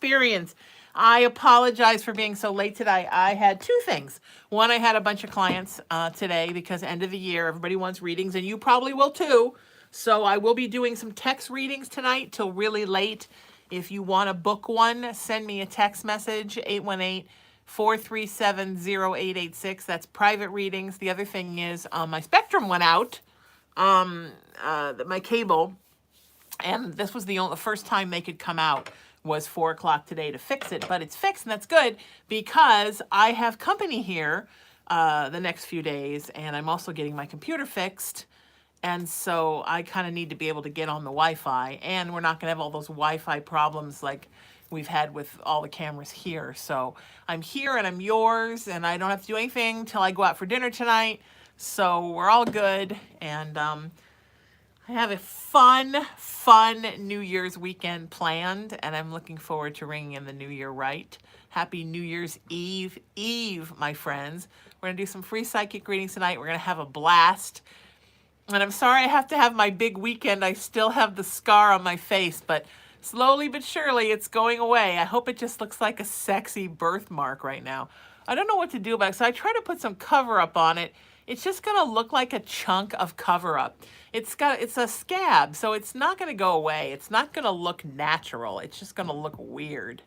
experience. I apologize for being so late today. I had two things. One, I had a bunch of clients today because end of the year, everybody wants readings, and you probably will too. So I will be doing some text readings tonight till really late. If you want to book one, send me a text message, 818-437-0886. That's private readings. The other thing is my Spectrum went out, my cable, and this was the first time they could come out was 4 o'clock today to fix it, but it's fixed, and that's good because I have company here the next few days, and I'm also getting my computer fixed, and so I kind of need to be able to get on the Wi-Fi, and we're not going to have all those Wi-Fi problems like we've had with all the cameras here. So I'm here, and I'm yours, and I don't have to do anything till I go out for dinner tonight, so we're all good, and I have a fun New Year's weekend planned, and I'm looking forward to ringing in the new year right. Happy New Year's Eve, my friends. We're going to do some free psychic readings tonight. We're going to have a blast. And I'm sorry I have to have my big weekend. I still have the scar on my face, but slowly but surely it's going away. I hope it just looks like a sexy birthmark right now. I don't know what to do about it, so I try to put some cover up on it. It's just going to look like a chunk of cover up. It's a scab, so it's not going to go away. It's not going to look natural. It's just going to look weird.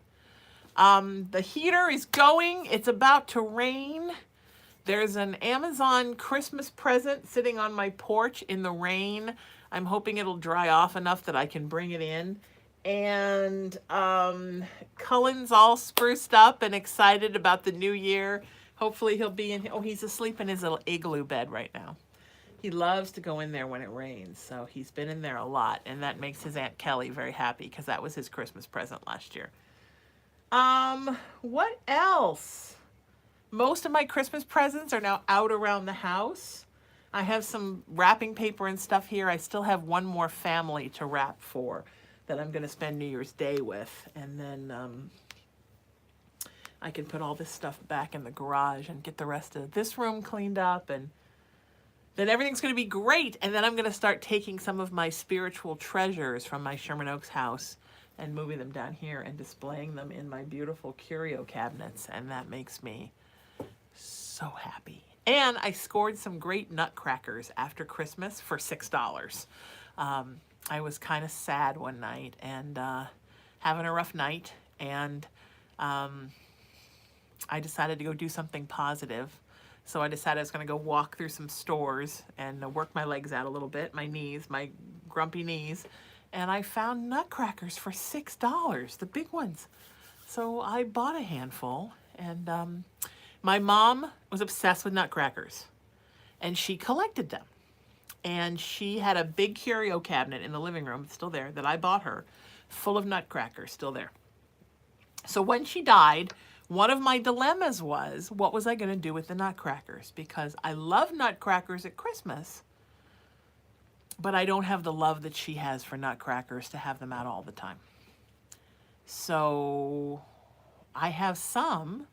The heater is going. It's about to rain. There's an Amazon Christmas present sitting on my porch in the rain. I'm hoping it'll dry off enough that I can bring it in. And Cullen's all spruced up and excited about the new year. Hopefully he'll be in, he's asleep in his little igloo bed right now. He loves to go in there when it rains, so he's been in there a lot, and that makes his Aunt Kelly very happy because that was his Christmas present last year. What else? Most of my Christmas presents are now out around the house. I have some wrapping paper and stuff here. I still have one more family to wrap for that I'm going to spend New Year's Day with, and then I can put all this stuff back in the garage and get the rest of this room cleaned up, and then everything's going to be great. And then I'm going to start taking some of my spiritual treasures from my Sherman Oaks house and moving them down here and displaying them in my beautiful curio cabinets, and that makes me so happy. And I scored some great nutcrackers after Christmas for $6. I was kind of sad one night and having a rough night, and I decided to go do something positive. So I decided I was going to go walk through some stores and work my legs out a little bit, my knees, my grumpy knees. And I found nutcrackers for $6, the big ones. So I bought a handful, and my mom was obsessed with nutcrackers, and she collected them. And she had a big curio cabinet in the living room, still there, that I bought her, full of nutcrackers, still there. So when she died, one of my dilemmas was, what was I going to do with the nutcrackers? Because I love nutcrackers at Christmas, but I don't have the love that she has for nutcrackers to have them out all the time. So I have some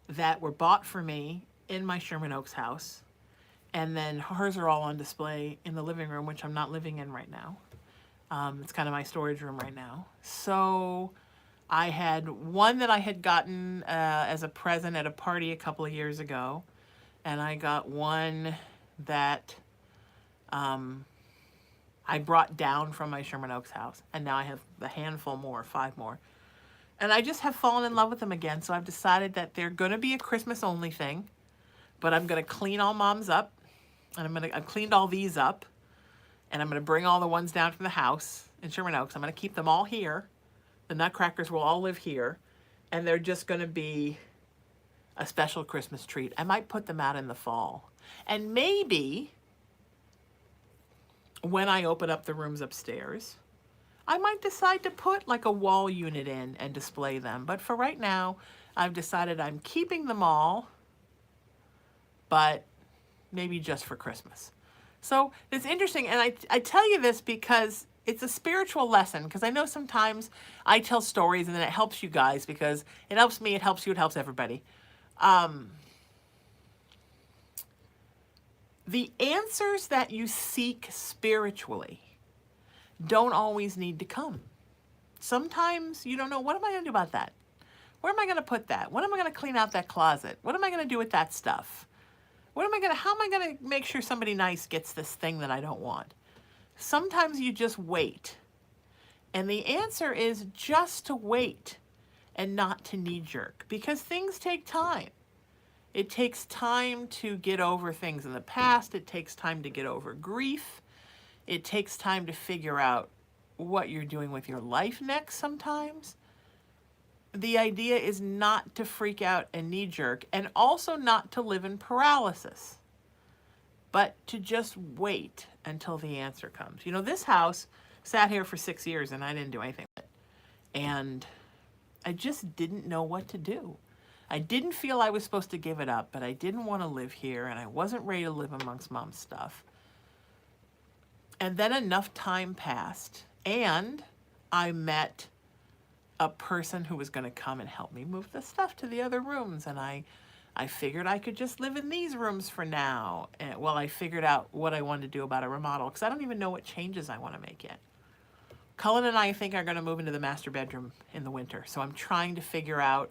that were bought for me in my Sherman Oaks house, and then hers are all on display in the living room, which I'm not living in right now. It's kind of my storage room right now. So I had one that I had gotten as a present at a party a couple of years ago, and I got one that I brought down from my Sherman Oaks house, and now I have a handful more, 5 more. And I just have fallen in love with them again, so I've decided that they're going to be a Christmas-only thing, but I'm going to clean all Mom's up, and I've cleaned all these up, and I'm going to bring all the ones down from the house in Sherman Oaks. I'm going to keep them all here. The nutcrackers will all live here, and they're just going to be a special Christmas treat. I might put them out in the fall. And maybe when I open up the rooms upstairs, I might decide to put like a wall unit in and display them. But for right now, I've decided I'm keeping them all, but maybe just for Christmas. So it's interesting, and I tell you this because it's a spiritual lesson, because I know sometimes I tell stories and then it helps you guys because it helps me, it helps you, it helps everybody. The answers that you seek spiritually don't always need to come. Sometimes you don't know, what am I going to do about that? Where am I going to put that? When am I going to clean out that closet? What am I going to do with that stuff? How am I going to make sure somebody nice gets this thing that I don't want? Sometimes you just wait. And the answer is just to wait and not to knee jerk, because things take time. It takes time to get over things in the past. It takes time to get over grief. It takes time to figure out what you're doing with your life next sometimes. The idea is not to freak out and knee jerk, and also not to live in paralysis, but to just wait until the answer comes. You know, this house sat here for 6 years and I didn't do anything with it. And I just didn't know what to do. I didn't feel I was supposed to give it up, but I didn't want to live here, and I wasn't ready to live amongst mom's stuff. And then enough time passed, and I met a person who was going to come and help me move the stuff to the other rooms. And I figured I could just live in these rooms for now. And, well, I figured out what I wanted to do about a remodel, because I don't even know what changes I want to make yet. Cullen and I think are going to move into the master bedroom in the winter. So I'm trying to figure out,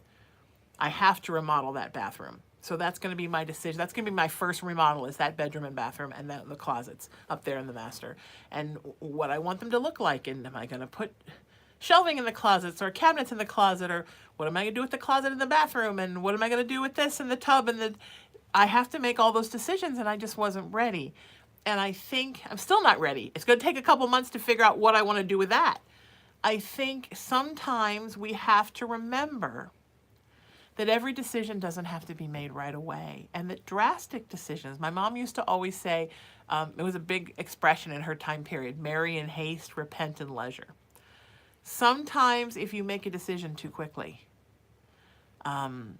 I have to remodel that bathroom. So that's going to be my decision. That's going to be my first remodel, is that bedroom and bathroom, and then the closets up there in the master. And what I want them to look like. And am I going to put shelving in the closets or cabinets in the closet, or what am I going to do with the closet in the bathroom, and what am I going to do with this in the tub? And I have to make all those decisions, and I just wasn't ready. And I think I'm still not ready. It's going to take a couple months to figure out what I want to do with that. I think sometimes we have to remember that every decision doesn't have to be made right away, and that drastic decisions, my mom used to always say, it was a big expression in her time period, marry in haste, repent in leisure. Sometimes if you make a decision too quickly, then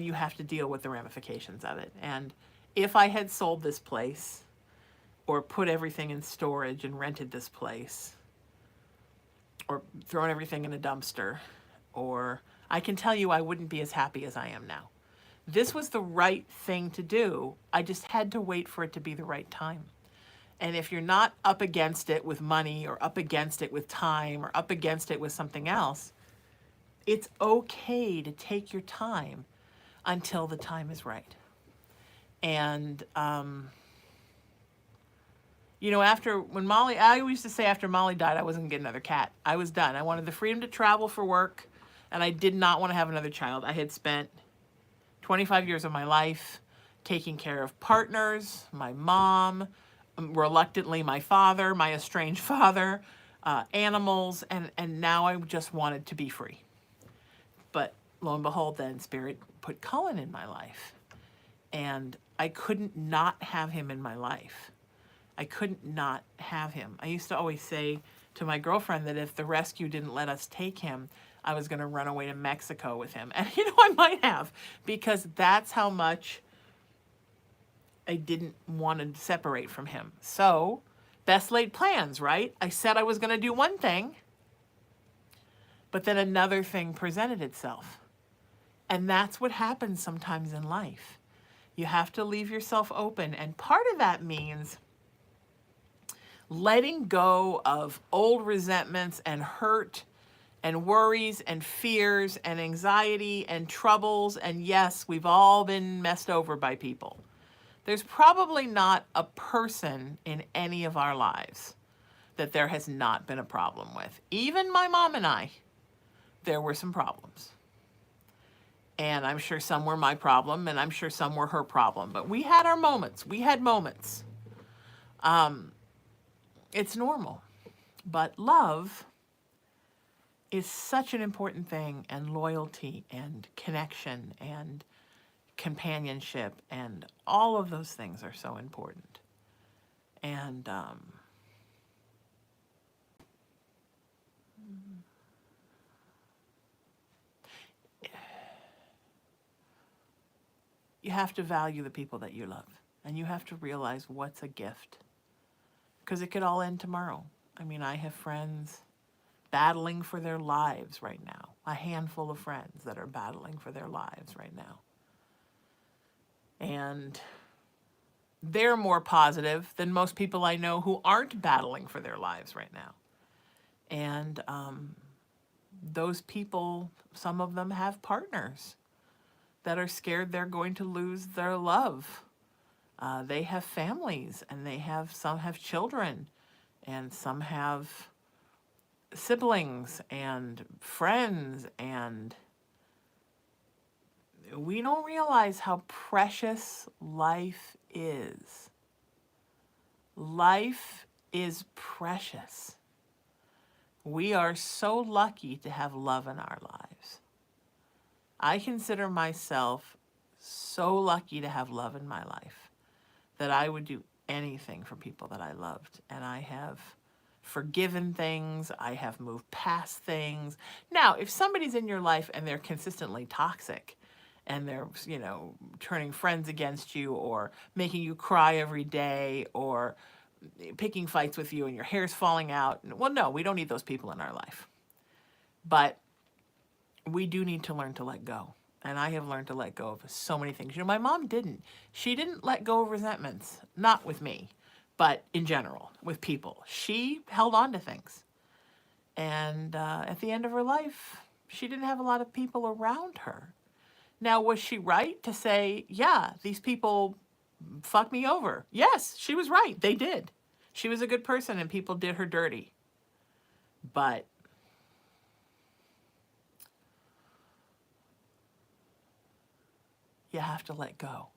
you have to deal with the ramifications of it. And if I had sold this place, or put everything in storage and rented this place, or thrown everything in a dumpster, or I can tell you I wouldn't be as happy as I am now. This was the right thing to do. I just had to wait for it to be the right time. And if you're not up against it with money, or up against it with time, or up against it with something else, it's okay to take your time until the time is right. And, you know, I used to say after Molly died, I wasn't going to get another cat. I was done. I wanted the freedom to travel for work, and I did not want to have another child. I had spent 25 years of my life taking care of partners, my mom, reluctantly my father, my estranged father, animals, and now I just wanted to be free. But lo and behold, then Spirit put Cullen in my life, and I couldn't not have him in my life. I couldn't not have him. I used to always say to my girlfriend that if the rescue didn't let us take him, I was going to run away to Mexico with him. And you know, I might have, because that's how much I didn't want to separate from him. So, best laid plans, right? I said I was going to do one thing, but then another thing presented itself. And that's what happens sometimes in life. You have to leave yourself open. And part of that means letting go of old resentments and hurt and worries and fears and anxiety and troubles. And yes, we've all been messed over by people. There's probably not a person in any of our lives that there has not been a problem with. Even my mom and I, there were some problems. And I'm sure some were my problem, and I'm sure some were her problem. But we had our moments. We had moments. It's normal. But love is such an important thing, and loyalty and connection and companionship, and all of those things are so important. And you have to value the people that you love, and you have to realize what's a gift, because it could all end tomorrow. I mean, I have friends battling for their lives right now, a handful of friends that are battling for their lives right now. And they're more positive than most people I know who aren't battling for their lives right now. And those people, some of them have partners that are scared they're going to lose their love. They have families, and some have children, and some have siblings and friends, and we don't realize how precious life is. Life is precious. We are so lucky to have love in our lives. I consider myself so lucky to have love in my life that I would do anything for people that I loved. And I have forgiven things. I have moved past things. Now, if somebody's in your life and they're consistently toxic and they're, turning friends against you or making you cry every day or picking fights with you and your hair's falling out, well, no, we don't need those people in our life. But we do need to learn to let go. And I have learned to let go of so many things. My mom didn't. She didn't let go of resentments, not with me, but in general, with people. She held on to things. And at the end of her life, she didn't have a lot of people around her. Now, was she right to say, yeah, these people fucked me over? Yes, she was right. They did. She was a good person and people did her dirty. But you have to let go.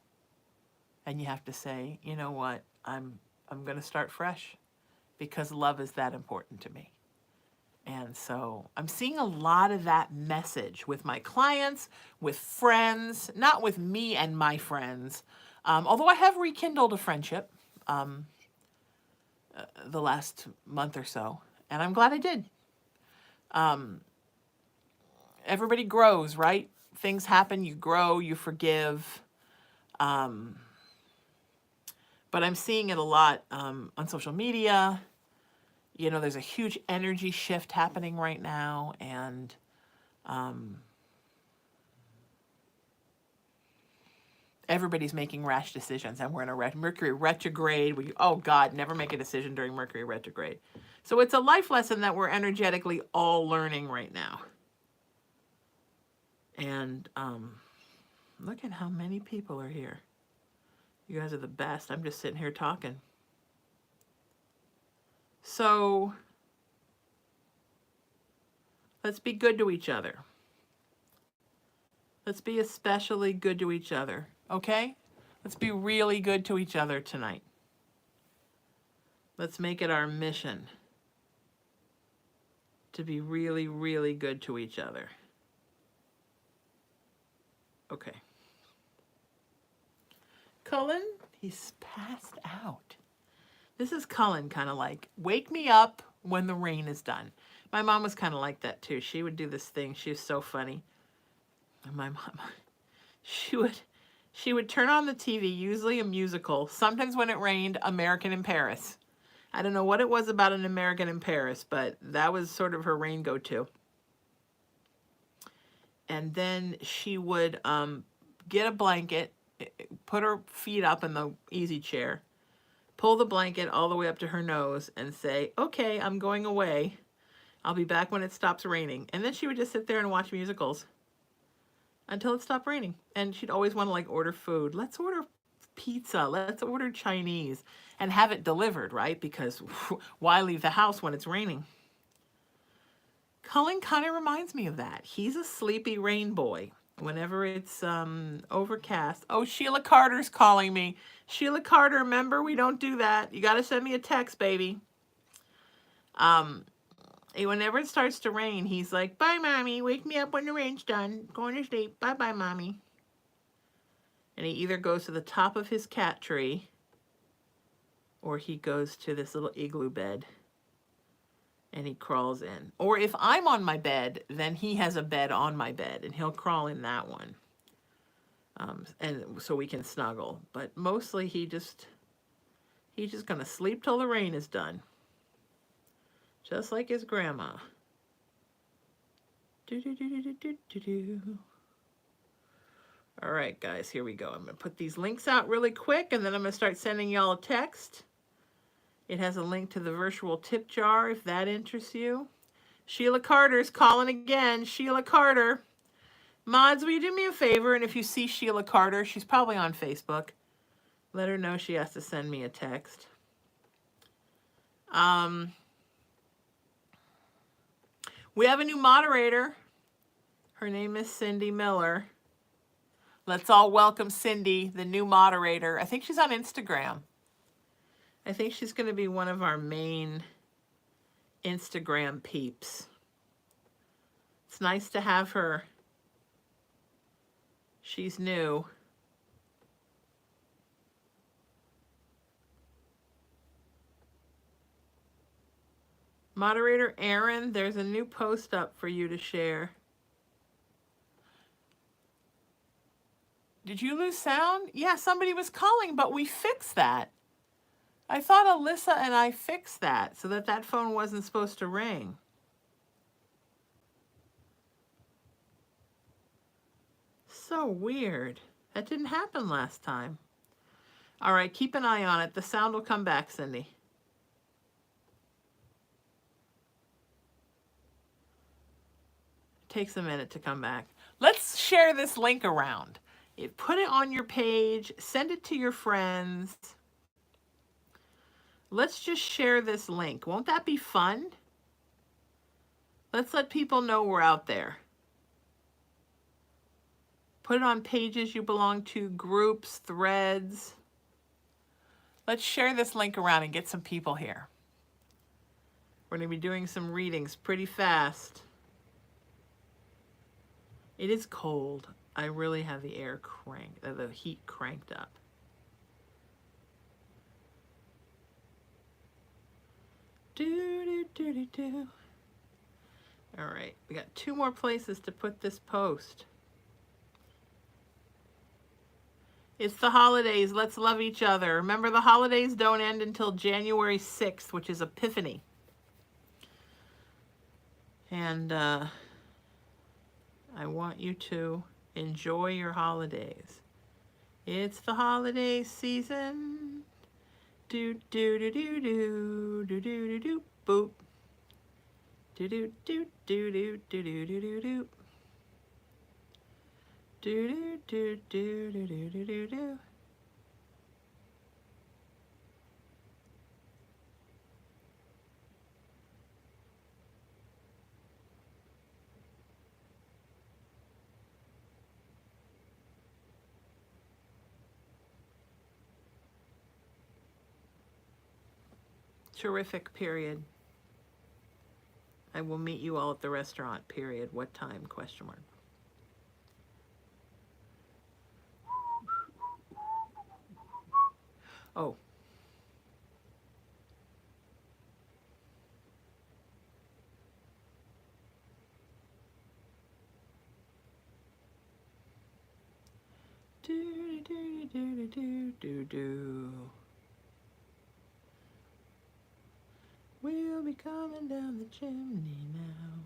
And you have to say, you know what, I'm going to start fresh because love is that important to me. And so I'm seeing a lot of that message with my clients, with friends, not with me and my friends, although I have rekindled a friendship the last month or so, and I'm glad I did. Everybody grows, right? Things happen, you grow, you forgive. But I'm seeing it a lot on social media. There's a huge energy shift happening right now, and everybody's making rash decisions, and we're in a Mercury retrograde. Oh God, never make a decision during Mercury retrograde. So it's a life lesson that we're energetically all learning right now. And look at how many people are here. You guys are the best. I'm just sitting here talking. So let's be good to each other. Let's be especially good to each other, okay? Let's be really good to each other tonight. Let's make it our mission to be really, really good to each other. Okay. Cullen, he's passed out. This is Cullen, kind of like, wake me up when the rain is done. My mom was kind of like that too. She would do this thing. She was so funny. And my mom, she would turn on the TV, usually a musical. Sometimes when it rained, American in Paris. I don't know what it was about an American in Paris, but that was sort of her rain go-to. And then she would get a blanket, put her feet up in the easy chair, pull the blanket all the way up to her nose and say, okay, I'm going away. I'll be back when it stops raining. And then she would just sit there and watch musicals until it stopped raining. And she'd always want to order food. Let's order pizza. Let's order Chinese and have it delivered, right? Because why leave the house when it's raining? Cullen kind of reminds me of that. He's a sleepy rain boy. Whenever it's overcast. Oh, Sheila Carter's calling me. Sheila Carter, remember, we don't do that. You got to send me a text, baby. Whenever it starts to rain, he's like, bye, Mommy. Wake me up when the rain's done. Going to sleep. Bye-bye, Mommy. And he either goes to the top of his cat tree or he goes to this little igloo bed and he crawls in. Or if I'm on my bed, then he has a bed on my bed and he'll crawl in that one. And so we can snuggle. But mostly he's just going to sleep till the rain is done. Just like his grandma. All right, guys, here we go. I'm going to put these links out really quick, and then I'm going to start sending y'all a text. It has a link to the virtual tip jar if that interests you. Sheila Carter's calling again. Sheila Carter. Mods, will you do me a favor? And if you see Sheila Carter, she's probably on Facebook. Let her know she has to send me a text. We have a new moderator. Her name is Cindy Miller. Let's all welcome Cindy, the new moderator. I think she's on Instagram. I think she's going to be one of our main Instagram peeps. It's nice to have her. She's new. Moderator Aaron, there's a new post up for you to share. Did you lose sound? Yeah, somebody was calling, but we fixed that. I thought Alyssa and I fixed that so that that phone wasn't supposed to ring. So weird. That didn't happen last time. All right, keep an eye on it. The sound will come back, Cindy. Takes a minute to come back. Let's share this link around. Put it on your page. Send it to your friends. Let's just share this link. Won't that be fun? Let's let people know we're out there. Put it on pages you belong to, groups, threads. Let's share this link around and get some people here. We're going to be doing some readings pretty fast. It is cold. I really have the air cranked, the heat cranked up. Do. All right, we got 2 more places to put this post. It's the holidays. Let's love each other. Remember, the holidays don't end until January 6th, which is Epiphany. And I want you to enjoy your holidays. It's the holiday season. Do do do do do do do do boop. Do do do do do do do do do do. Do do do do do do do do. Terrific, period. I will meet you all at the restaurant, period. What time, question mark. Oh. Do do do do do do do. We'll be coming down the chimney now.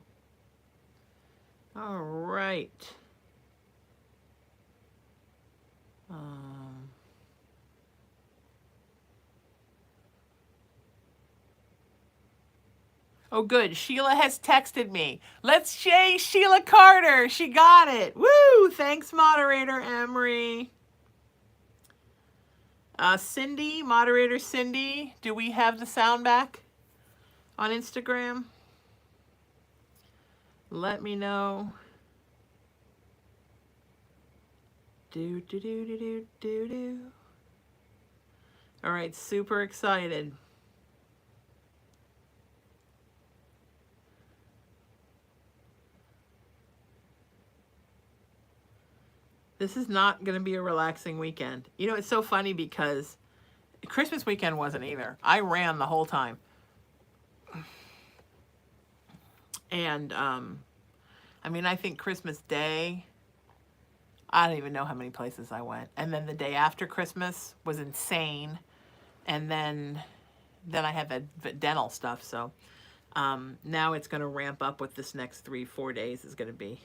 All right. Oh, good. Sheila has texted me. Let's say Sheila Carter. She got it. Woo! Thanks, moderator Emery. Cindy, moderator Cindy, do we have the sound back on Instagram? Let me know. Do do do do do do do. All right, super excited. This is not going to be a relaxing weekend. You know, it's so funny because Christmas weekend wasn't either. I ran the whole time. And, I mean, I think Christmas Day, I don't even know how many places I went. And then the day after Christmas was insane. And then I had the dental stuff. So now it's going to ramp up with this next 3-4 days is going to be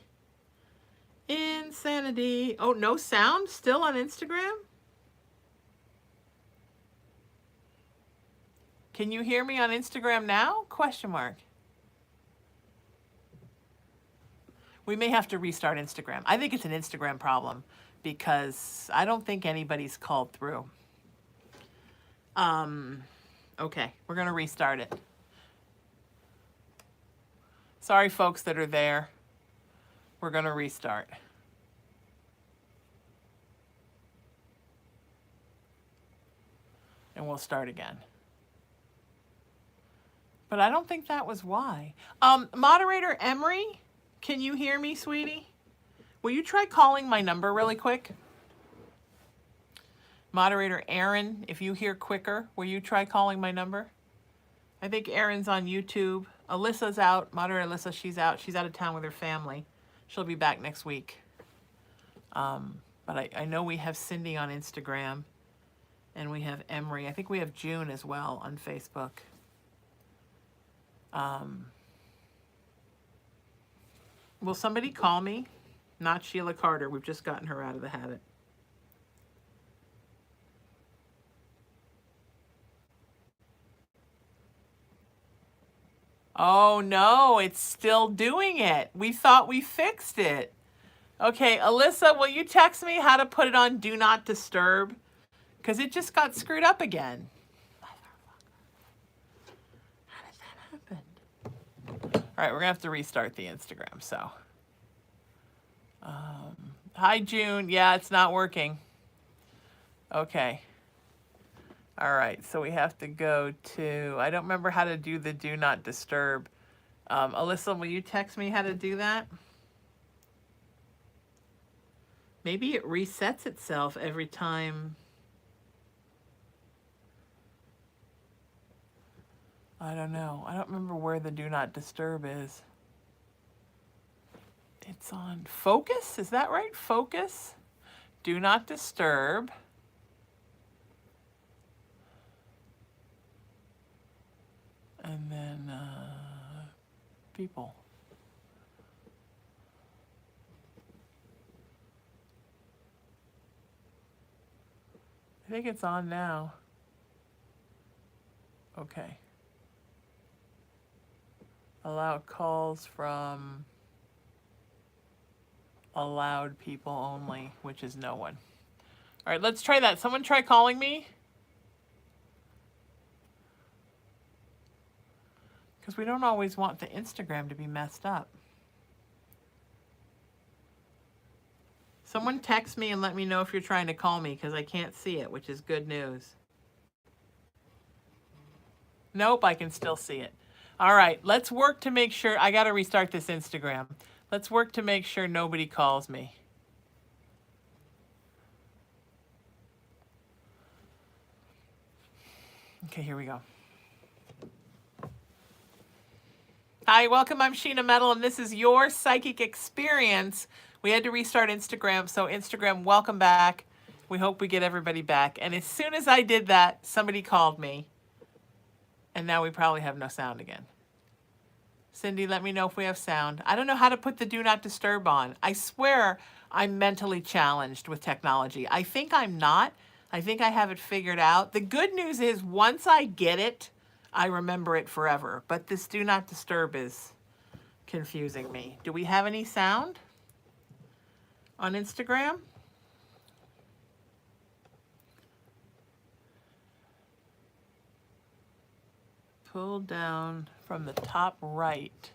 insanity. Oh, no sound still on Instagram? Can you hear me on Instagram now? Question mark. We may have to restart Instagram. I think it's an Instagram problem because I don't think anybody's called through. Okay, we're going to restart it. Sorry, folks that are there. We're going to restart. And we'll start again. But I don't think that was why. Moderator Emery, can you hear me, sweetie? Will you try calling my number really quick? Moderator Aaron, if you hear quicker, will you try calling my number? I think Aaron's on YouTube. Alyssa's out. Moderator Alyssa, she's out. She's out of town with her family. She'll be back next week. But I know we have Cindy on Instagram. And we have Emery. I think we have June as well on Facebook. Will somebody call me? Not Sheila Carter. We've just gotten her out of the habit. Oh no, it's still doing it. We thought we fixed it. Okay, Alyssa, will you text me how to put it on Do Not Disturb? Because it just got screwed up again. How did that happen? All right, we're going to have to restart the Instagram, so. Hi, June. Yeah, it's not working. Okay. All right, so we have to go to, I don't remember how to do the Do Not Disturb. Alyssa, will you text me how to do that? Maybe it resets itself every time. I don't know. I don't remember where the Do Not Disturb is. It's on Focus? Is that right? Focus? Do Not Disturb. And then people. I think it's on now. Okay. Allow calls from allowed people only, which is no one. All right, let's try that. Someone try calling me. Because we don't always want the Instagram to be messed up. Someone text me and let me know if you're trying to call me because I can't see it, which is good news. Nope, I can still see it. All right, let's work to make sure. I got to restart this Instagram. Let's work to make sure nobody calls me. Okay, here we go. Hi, welcome. I'm Sheena Metal, and this is your psychic experience. We had to restart Instagram, so Instagram, welcome back. We hope we get everybody back. And as soon as I did that, somebody called me, and now we probably have no sound again. Cindy, let me know if we have sound. I don't know how to put the Do Not Disturb on. I swear I'm mentally challenged with technology. I think I'm not. I think I have it figured out. The good news is once I get it, I remember it forever. But this Do Not Disturb is confusing me. Do we have any sound on Instagram? Pull down from the top right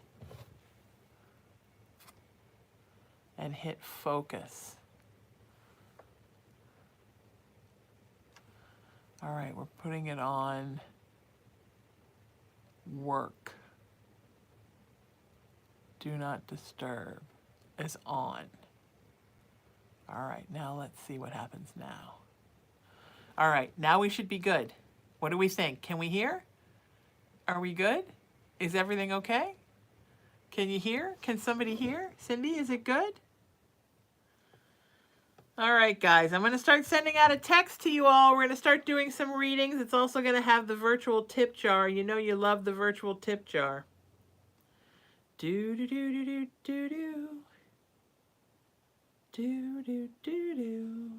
and hit focus. All right, we're putting it on work. Do Not Disturb is on. All right, now let's see what happens now. All right, now we should be good. What do we think? Can we hear? Are we good? Is everything okay? Can you hear? Can somebody hear? Cindy, is it good? All right, guys, I'm going to start sending out a text to you all. We're going to start doing some readings. It's also going to have the virtual tip jar. You know you love the virtual tip jar. Do do do do do do do. Do do do do.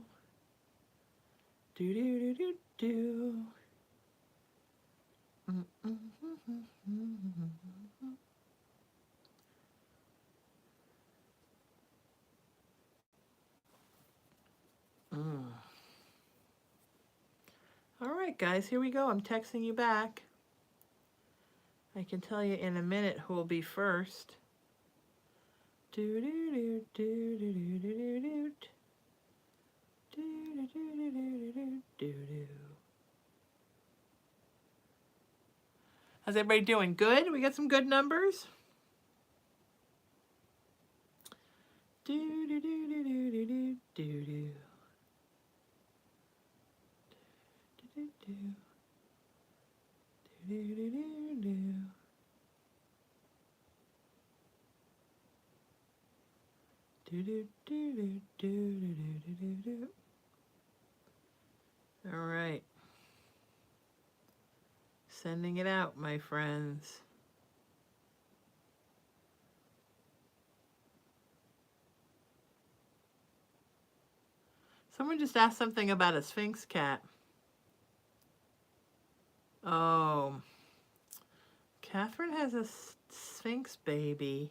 Do do do do do. right, guys, here we go. I'm texting you back. I can tell you in a minute who will be first. Do do do do do do do do do do do do do. How's everybody doing? Good? We got some good numbers? Do do do do do do do do do. Do do do do do do do. Do do do do do do do do. All right. Sending it out, my friends. Someone just asked something about a Sphinx cat. Oh. Catherine has a Sphinx baby.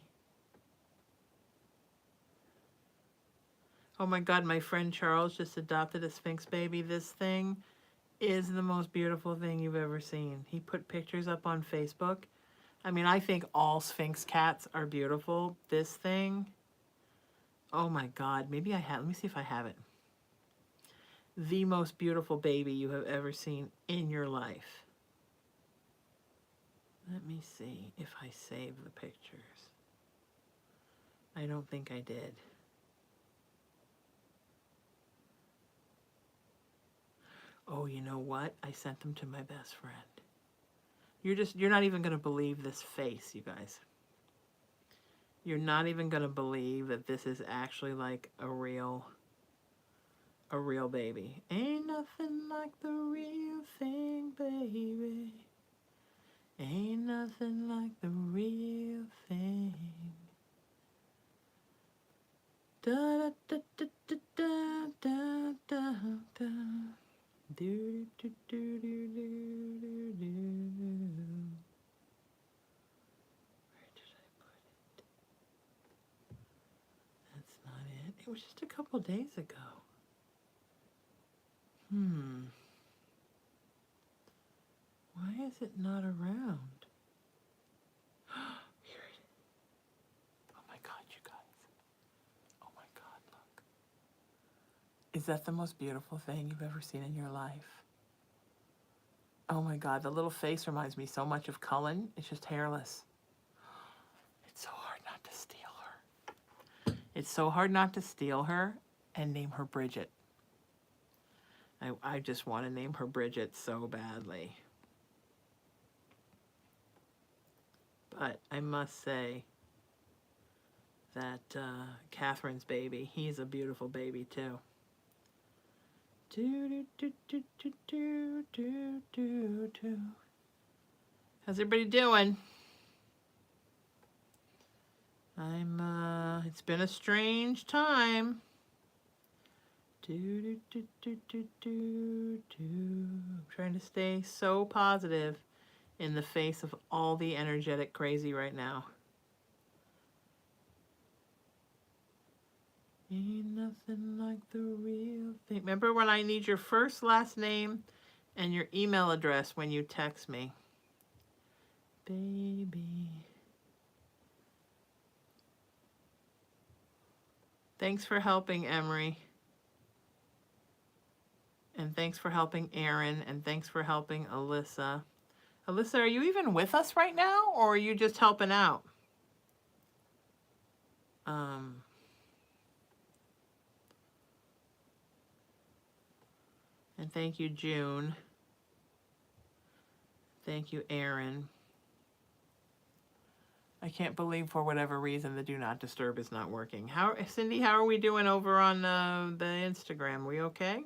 Oh my God, my friend Charles just adopted a Sphinx baby. This thing is the most beautiful thing you've ever seen. He put pictures up on Facebook. I mean, I think all Sphinx cats are beautiful. This thing, oh my God, maybe I have, let me see if I have it. The most beautiful baby you have ever seen in your life. Let me see if I save the pictures. I don't think I did. Oh, you know what? I sent them to my best friend. You're not even going to believe this face, you guys. You're not even going to believe that this is actually like a real baby. Ain't nothing like the real thing, baby. Ain't nothing like the real thing. Da da da da da da da da. Do do do do do do do. Where did I put it? That's not it. It was just a couple days ago. Why is it not around? Here it is. Oh my God, you guys. Oh my God, look. Is that the most beautiful thing you've ever seen in your life? Oh my God, the little face reminds me so much of Cullen. It's just hairless. It's so hard not to steal her. It's so hard not to steal her and name her Bridget. I just want to name her Bridget so badly. But I must say that Catherine's baby, he's a beautiful baby too. Do, do, do, do, do, do, do, do. How's everybody doing? It's been a strange time. Do, do, do, do, do, do, do. I'm trying to stay so positive in the face of all the energetic crazy right now. Ain't nothing like the real thing. Remember when I need your first, last name, and your email address when you text me. Baby. Thanks for helping, Emery. And thanks for helping Aaron. And thanks for helping Alyssa. Alyssa, are you even with us right now? Or are you just helping out? And thank you, June. Thank you, Aaron. I can't believe for whatever reason the Do Not Disturb is not working. Cindy, how are we doing over on the Instagram? We okay?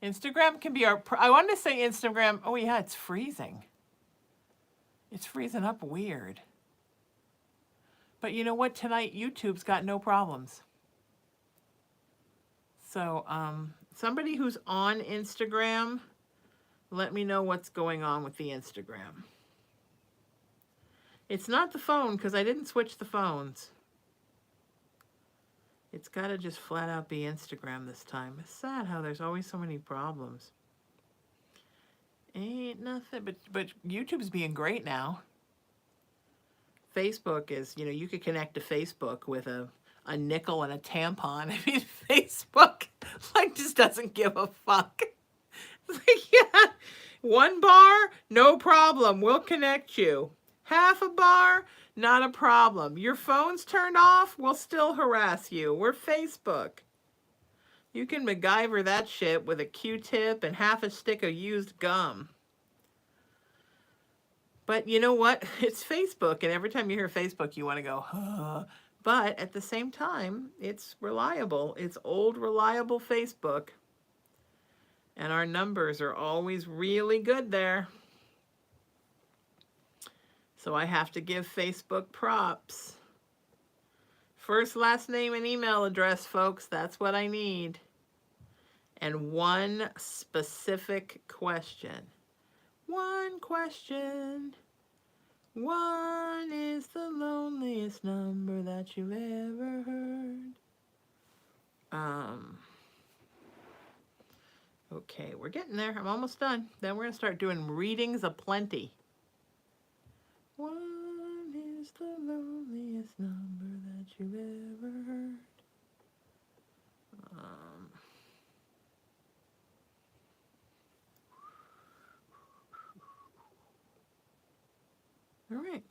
Instagram can be our... I wanted to say Instagram... Oh, yeah, it's freezing. It's freezing up weird. But you know what? Tonight, YouTube's got no problems. So, somebody who's on Instagram, let me know what's going on with the Instagram. It's not the phone, because I didn't switch the phones. It's got to just flat out be Instagram this time. It's sad how there's always so many problems. Ain't nothing, but YouTube's being great now. Facebook is, you know, you could connect to Facebook with a nickel and a tampon. I mean, Facebook like just doesn't give a fuck. It's like, yeah, 1 bar, no problem. We'll connect you. Half a bar, not a problem. Your phone's turned off, we'll still harass you. We're Facebook. You can MacGyver that shit with a Q-tip and half a stick of used gum. But you know what? It's Facebook, and every time you hear Facebook, you want to go, huh. But at the same time, it's reliable. It's old, reliable Facebook. And our numbers are always really good there. So I have to give Facebook props. First, last name, and email address, folks. That's what I need. And one specific question. One question. One is the loneliest number that you've ever heard. Okay, we're getting there. I'm almost done. Then we're going to start doing readings aplenty. One is the loneliest number that you've ever heard. All right.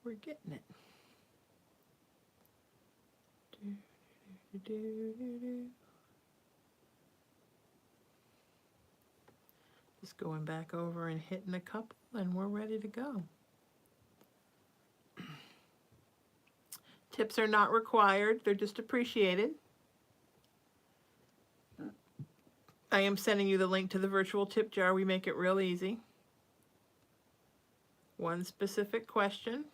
We're getting it. Just going back over and hitting a couple, and we're ready to go. Tips are not required. They're just appreciated. I am sending you the link to the virtual tip jar. We make it real easy. One specific question.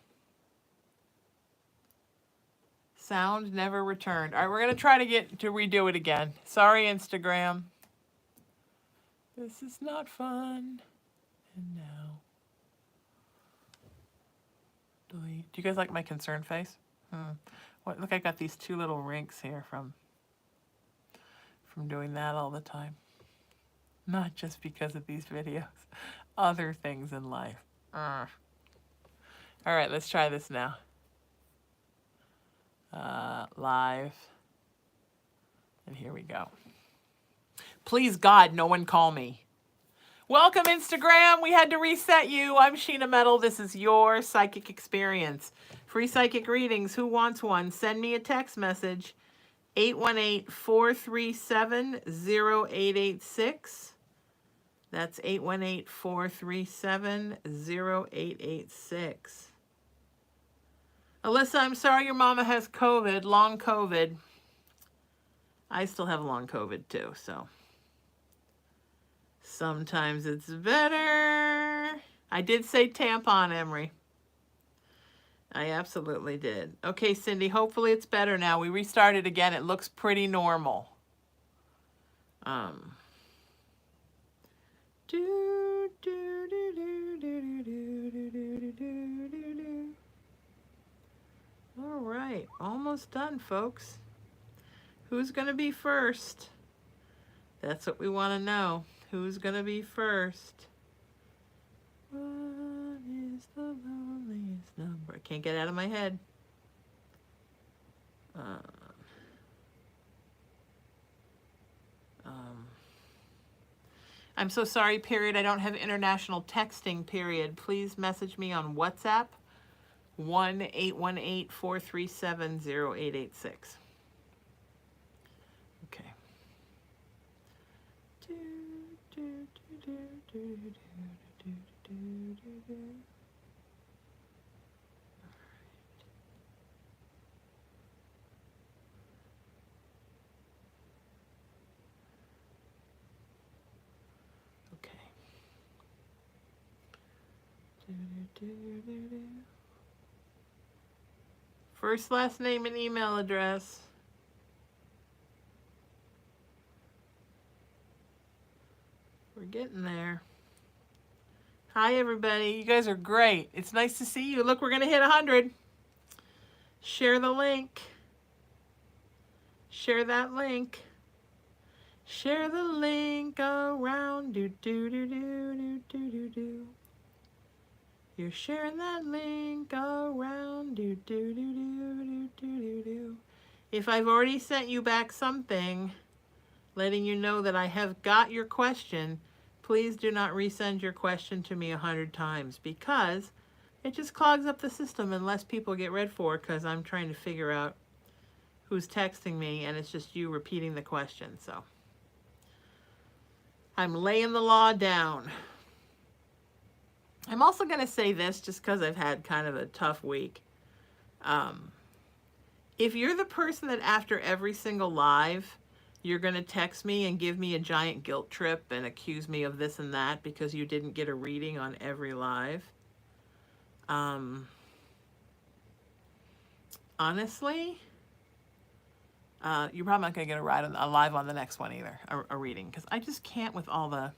Sound never returned. All right, we're going to try to redo it again. Sorry, Instagram. This is not fun. And now. Delete. Do you guys like my concerned face? What, look, I got these 2 little rinks here from doing that all the time. Not just because of these videos. Other things in life. All right, let's try this now. Live. And here we go. Please, God, no one call me. Welcome, Instagram. We had to reset you. I'm Sheena Metal. This is your psychic experience. Free psychic readings. Who wants one? Send me a text message. 818-437-0886. That's 818-437-0886. Alyssa, I'm sorry your mama has COVID, long COVID. I still have long COVID too, so. Sometimes it's better. I did say tampon, Emery. I absolutely did. Okay, Cindy, hopefully it's better now. We restarted again. It looks pretty normal. All right, almost done, folks. Who's going to be first? That's what we want to know. Who's going to be first? What is the loneliest number? I can't get it out of my head. I'm so sorry, period. I don't have international texting, period. Please message me on WhatsApp, 1-818-437-0886. Okay. First, last name, and email address. We're getting there. Hi, everybody. You guys are great. It's nice to see you. Look, we're going to hit 100. Share the link. Share that link. Share the link around. Do do do do do do do do. You're sharing that link around. Do do do do do do do do. If I've already sent you back something, letting you know that I have got your question, please do not resend your question to me 100 times, because it just clogs up the system unless people get read for, because I'm trying to figure out who's texting me and it's just you repeating the question. So I'm laying the law down. I'm also going to say this just because I've had kind of a tough week. If you're the person that after every single live, you're going to text me and give me a giant guilt trip and accuse me of this and that because you didn't get a reading on every live, honestly, you're probably not going to get a live on the next one either, a reading, because I just can't with all the,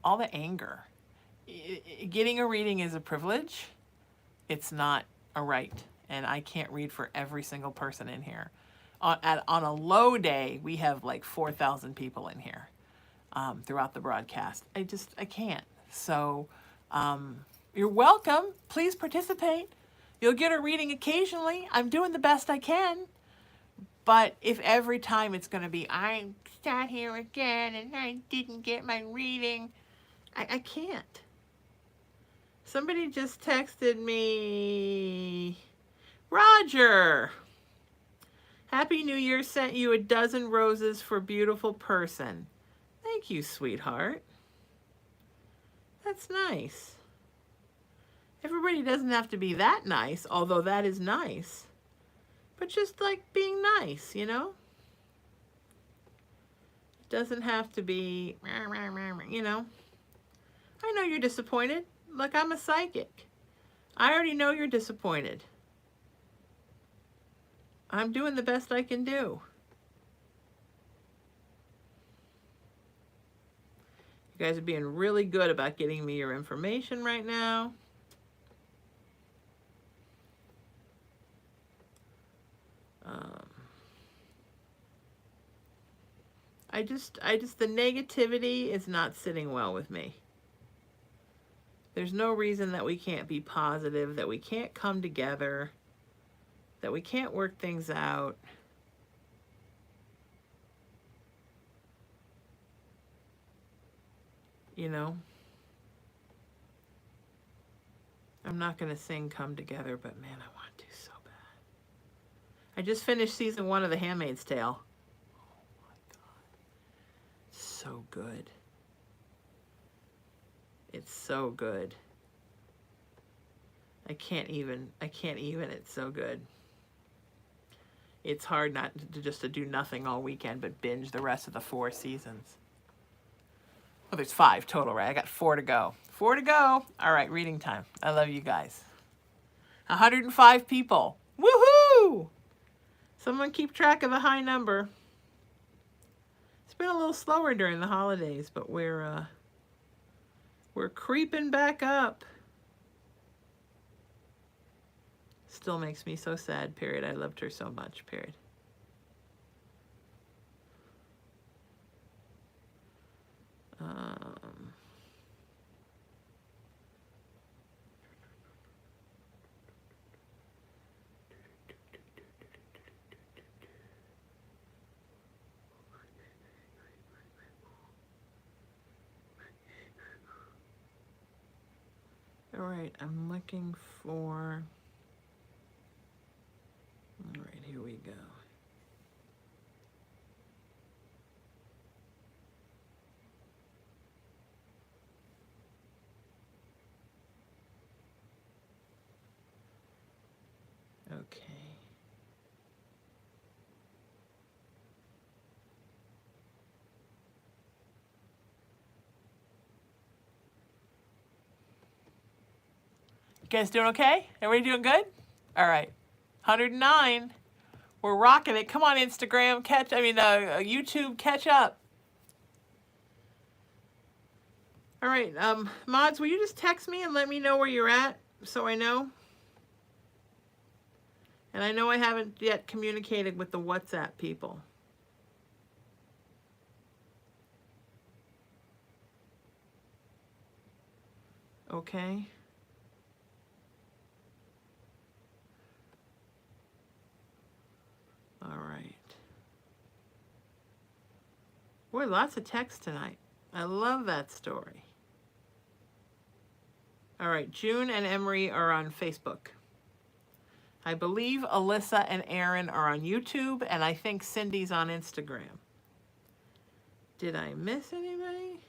all the anger. Getting a reading is a privilege. It's not a right. And I can't read for every single person in here. On a low day, we have like 4,000 people in here throughout the broadcast. I can't. So you're welcome. Please participate. You'll get a reading occasionally. I'm doing the best I can. But if every time it's going to be, I sat here again and I didn't get my reading, I can't. Somebody just texted me, Roger, Happy New Year, sent you a dozen roses for beautiful person. Thank you, sweetheart. That's nice. Everybody doesn't have to be that nice, although that is nice. But just like being nice, It doesn't have to be, I know you're disappointed. Look, I'm a psychic. I already know you're disappointed. I'm doing the best I can do. You guys are being really good about getting me your information right now. the negativity is not sitting well with me. There's no reason that we can't be positive, that we can't come together, that we can't work things out. I'm not going to sing Come Together, but man, I want to so bad. I just finished season 1 of The Handmaid's Tale. Oh my God. So good. It's so good. I can't even, it's so good. It's hard not to just to do nothing all weekend, but binge the rest of the 4 seasons. Oh, there's 5 total, right? I got 4 to go. 4 to go. All right, reading time. I love you guys. 105 people. Woohoo! Someone keep track of the high number. It's been a little slower during the holidays, but we're creeping back up. Still makes me so sad, period. I loved her so much, period. All right, I'm looking for... All right, here we go. Okay. You guys doing okay? Everybody doing good? All right. 109. We're rocking it. Come on, Instagram, YouTube, catch up. All right, mods, will you just text me and let me know where you're at so I know? And I know I haven't yet communicated with the WhatsApp people. Okay. All right. Boy, lots of text tonight. I love that story. All right, June and Emery are on Facebook. I believe Alyssa and Aaron are on YouTube, and I think Cindy's on Instagram. Did I miss anybody?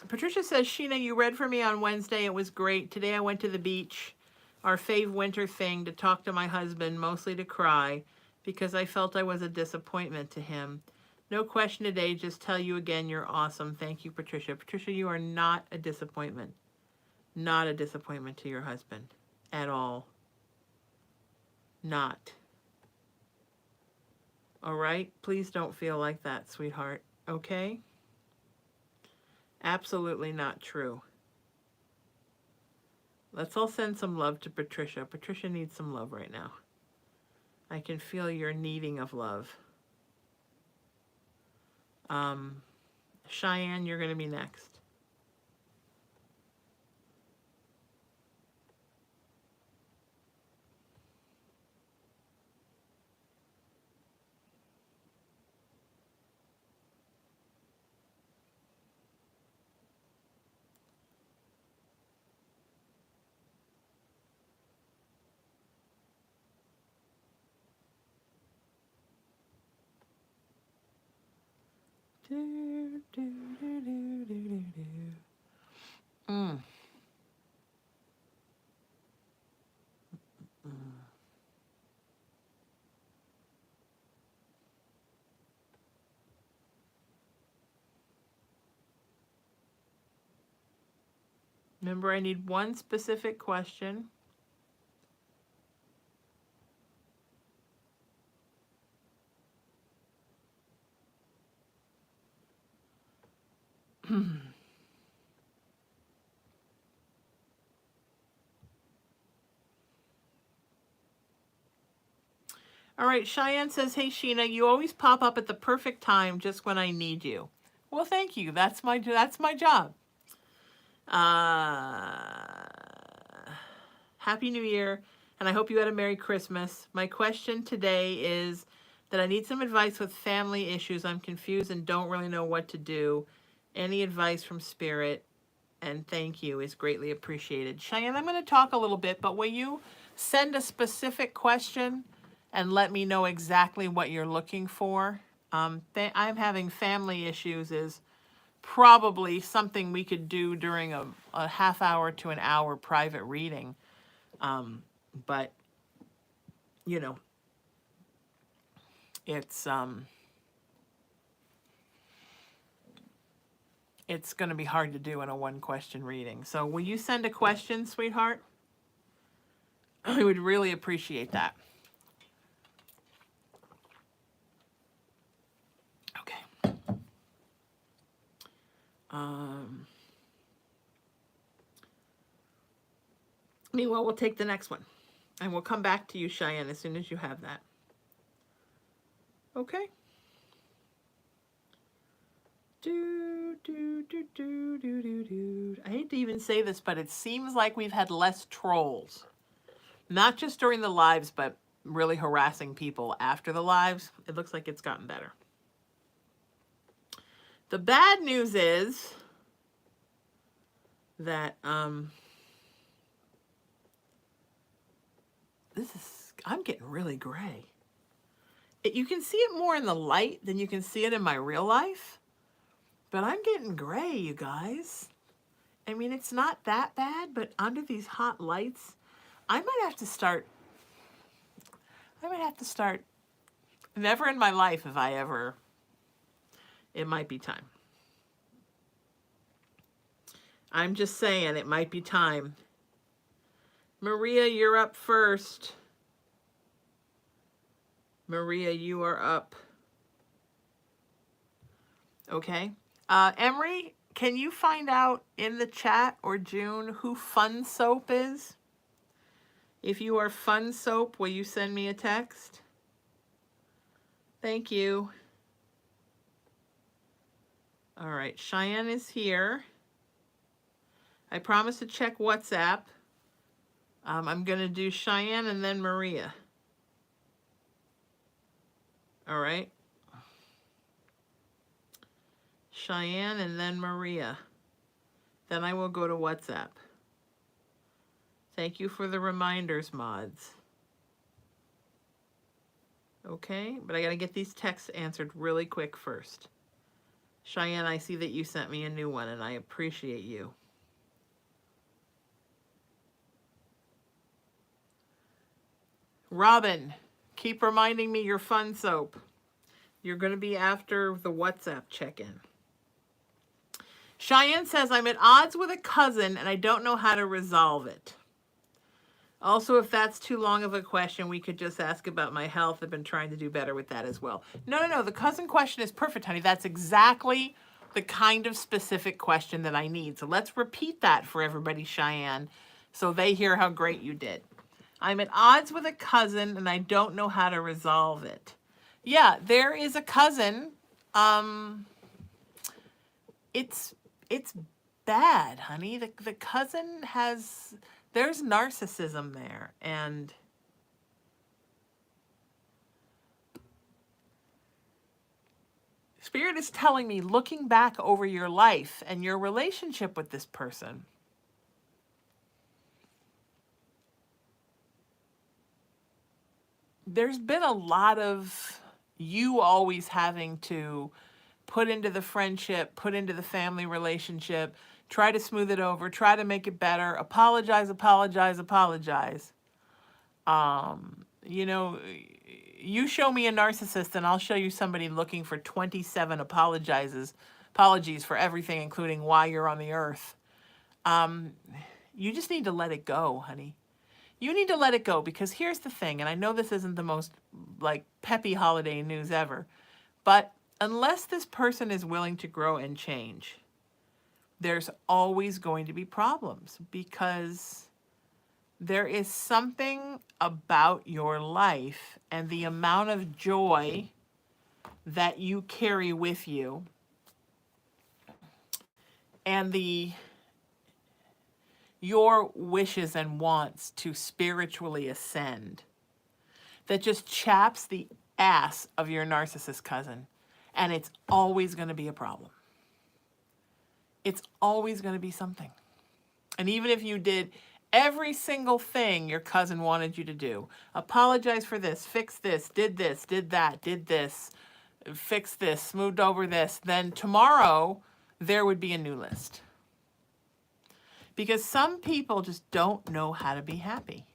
Patricia says, Sheena, you read for me on Wednesday. It was great. Today I went to the beach, our fave winter thing, to talk to my husband, mostly to cry, because I felt I was a disappointment to him. No question today, just tell you again, you're awesome. Thank you, Patricia. Patricia, you are not a disappointment. Not a disappointment to your husband at all. Not. All right? Please don't feel like that, sweetheart. Okay? Absolutely not true. Let's all send some love to Patricia. Patricia needs some love right now. I can feel your needing of love. Cheyenne, you're going to be next. Do, do, do, do, do, do, do. Mm. Remember, I need one specific question. All right, Cheyenne says, hey, Sheena, you always pop up at the perfect time just when I need you. Well, thank you. That's my job. Happy New Year, and I hope you had a Merry Christmas. My question today is that I need some advice with family issues. I'm confused and don't really know what to do. Any advice from Spirit, and thank you, is greatly appreciated. Cheyenne, I'm going to talk a little bit, but will you send a specific question and let me know exactly what you're looking for? I'm having family issues is probably something we could do during a half hour to an hour private reading. But, you know, it's going to be hard to do in a one question reading. So will you send a question, sweetheart? I would really appreciate that. Okay. Meanwhile, we'll take the next one. And we'll come back to you, Cheyenne, as soon as you have that. Okay. Do, do, do, do, do, do, do. I hate to even say this, but it seems like we've had less trolls. Not just during the lives, but really harassing people after the lives. It looks like it's gotten better. The bad news is that I'm getting really gray. You can see it more in the light than you can see it in my real life. But I'm getting gray, you guys. I mean, it's not that bad, but under these hot lights, I might have to start. Never in my life have I ever. It might be time. I'm just saying, it might be time. Maria, you're up first. Maria, you are up. Okay. Emery, can you find out in the chat, or June, who Fun Soap is? If you are Fun Soap, will you send me a text? Thank you. All right, Cheyenne is here. I promise to check WhatsApp. I'm going to do Cheyenne and then Maria. All right. Cheyenne and then Maria. Then I will go to WhatsApp. Thank you for the reminders, mods. Okay, but I got to get these texts answered really quick first. Cheyenne, I see that you sent me a new one, and I appreciate you. Robin, keep reminding me your Fun Soap. You're going to be after the WhatsApp check-in. Cheyenne says, I'm at odds with a cousin, and I don't know how to resolve it. Also, if that's too long of a question, we could just ask about my health. I've been trying to do better with that as well. No. The cousin question is perfect, honey. That's exactly the kind of specific question that I need. So let's repeat that for everybody, Cheyenne, so they hear how great you did. I'm at odds with a cousin, and I don't know how to resolve it. Yeah, there is a cousin. It's bad, honey. The cousin has... There's narcissism there, and Spirit is telling me, looking back over your life and your relationship with this person, there's been a lot of you always having to put into the friendship, put into the family relationship, try to smooth it over, try to make it better, apologize. You know, you show me a narcissist and I'll show you somebody looking for 27 apologies for everything, including why you're on the earth. You just need to let it go, honey. You need to let it go, because here's the thing, and I know this isn't the most like peppy holiday news ever, but unless this person is willing to grow and change, there's always going to be problems, because there is something about your life and the amount of joy that you carry with you and your wishes and wants to spiritually ascend that just chaps the ass of your narcissist cousin, and it's always going to be a problem. It's always going to be something. And even if you did every single thing your cousin wanted you to do, apologize for this, fix this, did that, did this, fix this, smoothed over this, then tomorrow there would be a new list. Because some people just don't know how to be happy.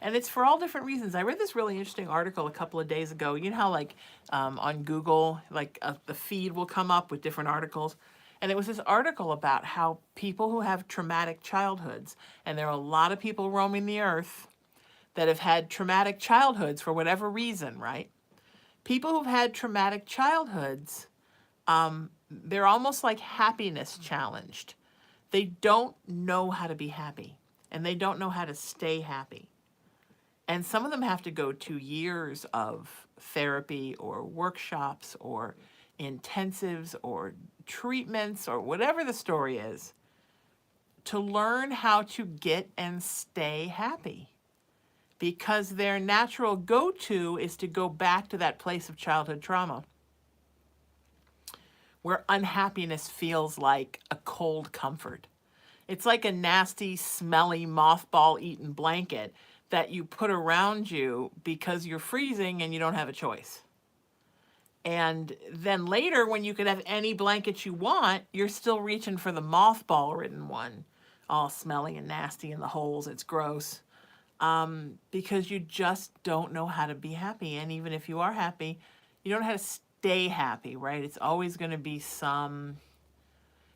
And it's for all different reasons. I read this really interesting article a couple of days ago. You know how like on Google, like the feed will come up with different articles? And it was this article about how people who have traumatic childhoods, and there are a lot of people roaming the earth that have had traumatic childhoods for whatever reason, right? People who've had traumatic childhoods, they're almost like happiness challenged. They don't know how to be happy, and they don't know how to stay happy. And some of them have to go to years of therapy or workshops or intensives or treatments or whatever the story is to learn how to get and stay happy, because their natural go-to is to go back to that place of childhood trauma where unhappiness feels like a cold comfort. It's like a nasty, smelly, mothball-eaten blanket that you put around you because you're freezing and you don't have a choice. And then later, when you could have any blanket you want, you're still reaching for the mothball-ridden one, all smelly and nasty in the holes. It's gross. Because you just don't know how to be happy. And even if you are happy, you don't know how to stay happy, right? It's always going to be some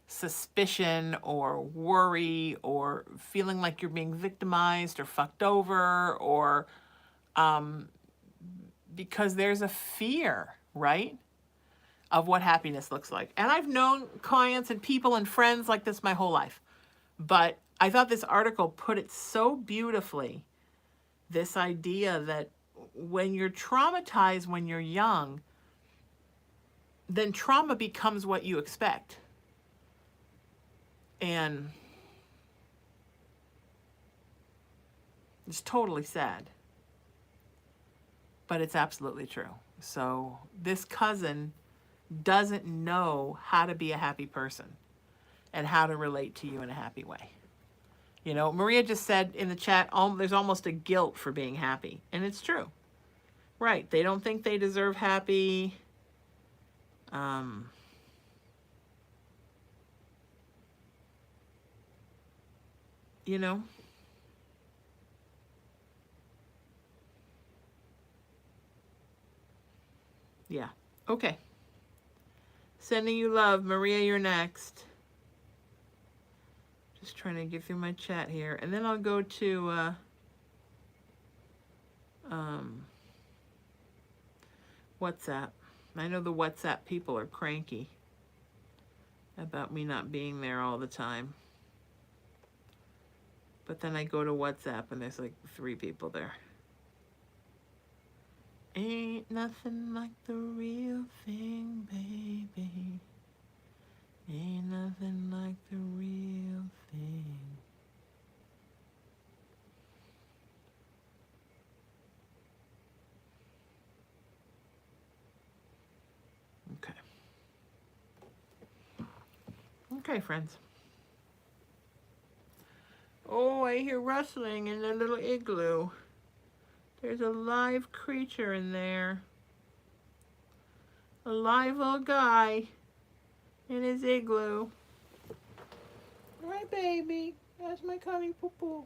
suspicion or worry or feeling like you're being victimized or fucked over, or because there's a fear, right? of what happiness looks like. And I've known clients and people and friends like this my whole life. But I thought this article put it so beautifully, this idea that when you're traumatized when you're young, then trauma becomes what you expect. And it's totally sad. But it's absolutely true. So this cousin doesn't know how to be a happy person and how to relate to you in a happy way. You know, Maria just said in the chat, there's almost a guilt for being happy. And it's true. Right. They don't think they deserve happy. You know, yeah. Okay. Sending you love. Maria, you're next. Just trying to get through my chat here. And then I'll go to WhatsApp. I know the WhatsApp people are cranky about me not being there all the time. But then I go to WhatsApp and there's like 3 people there. Ain't nothing like the real thing, baby. Ain't nothing like the real thing. Okay. Okay, friends. Oh, I hear rustling in the little igloo. There's a live creature in there. A live little guy in his igloo. Hi, baby. That's my coming poo-poo.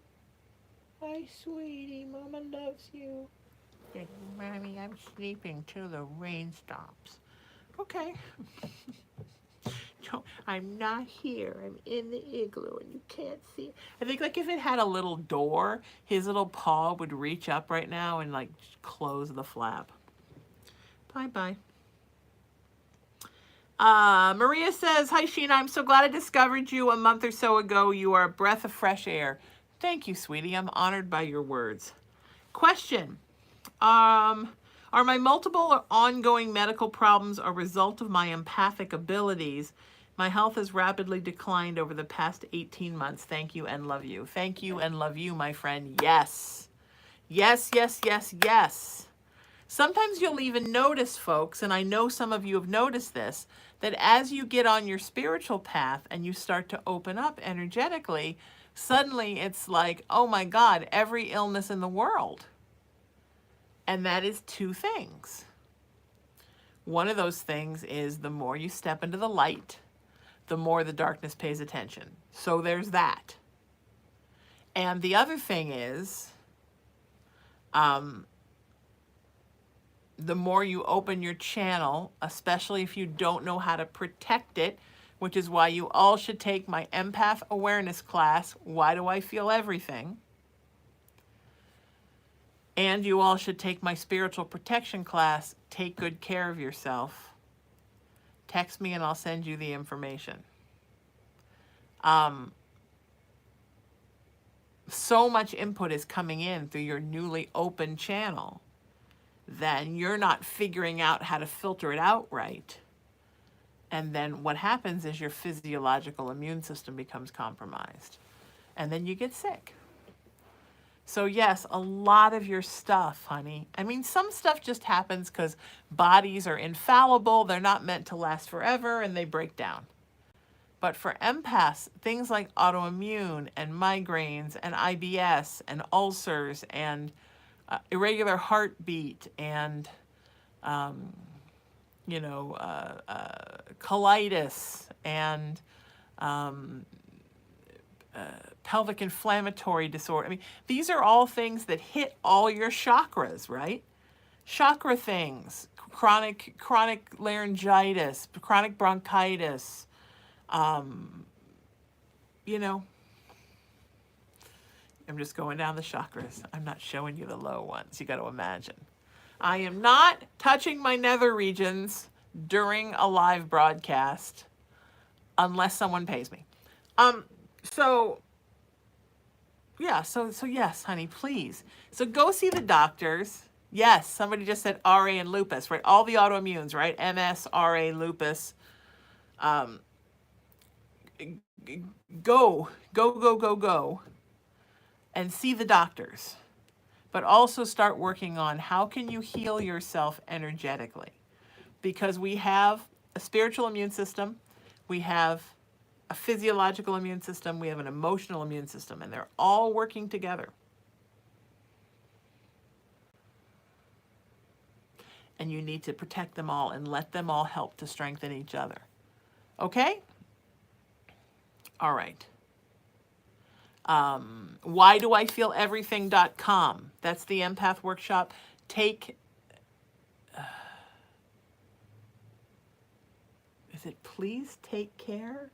Hi, sweetie. Mama loves you. Mommy, I'm sleeping till the rain stops. Okay. No, I'm not here. I'm in the igloo and you can't see. I think like if it had a little door, his little paw would reach up right now and like close the flap. Bye-bye. Maria says, hi, Sheena. I'm so glad I discovered you a month or so ago. You are a breath of fresh air. Thank you, sweetie. I'm honored by your words. Question. Are my multiple or ongoing medical problems a result of my empathic abilities? My health has rapidly declined over the past 18 months. Thank you and love you. Thank you and love you, my friend. Yes. Yes, yes, yes, yes. Sometimes you'll even notice, folks, and I know some of you have noticed this, that as you get on your spiritual path and you start to open up energetically, suddenly it's like, oh my God, every illness in the world. And that is 2 things. One of those things is the more you step into the light, the more the darkness pays attention. So there's that. And the other thing is, the more you open your channel, especially if you don't know how to protect it, which is why you all should take my empath awareness class, Why Do I Feel Everything? And you all should take my spiritual protection class, Take Good Care of Yourself. Text me and I'll send you the information. So much input is coming in through your newly open channel that you're not figuring out how to filter it out right. And then what happens is your physiological immune system becomes compromised. And then you get sick. So yes, a lot of your stuff, honey. I mean, some stuff just happens because bodies are infallible. They're not meant to last forever and they break down. But for empaths, things like autoimmune and migraines and IBS and ulcers and irregular heartbeat and, colitis and pelvic inflammatory disorder. I mean, these are all things that hit all your chakras, right? Chakra things, chronic laryngitis, chronic bronchitis, I'm just going down the chakras. I'm not showing you the low ones. You got to imagine. I am not touching my nether regions during a live broadcast unless someone pays me. So yeah, so yes, honey, please. So go see the doctors. Yes, somebody just said RA and lupus, right? All the autoimmunes, right? MS, RA, lupus. Go and see the doctors. But also start working on how can you heal yourself energetically? Because we have a spiritual immune system, we have a physiological immune system, we have an emotional immune system, and they're all working together. And you need to protect them all and let them all help to strengthen each other. Okay? All right. Why do I feel everything.com? That's the empath workshop. Is it please take care.com?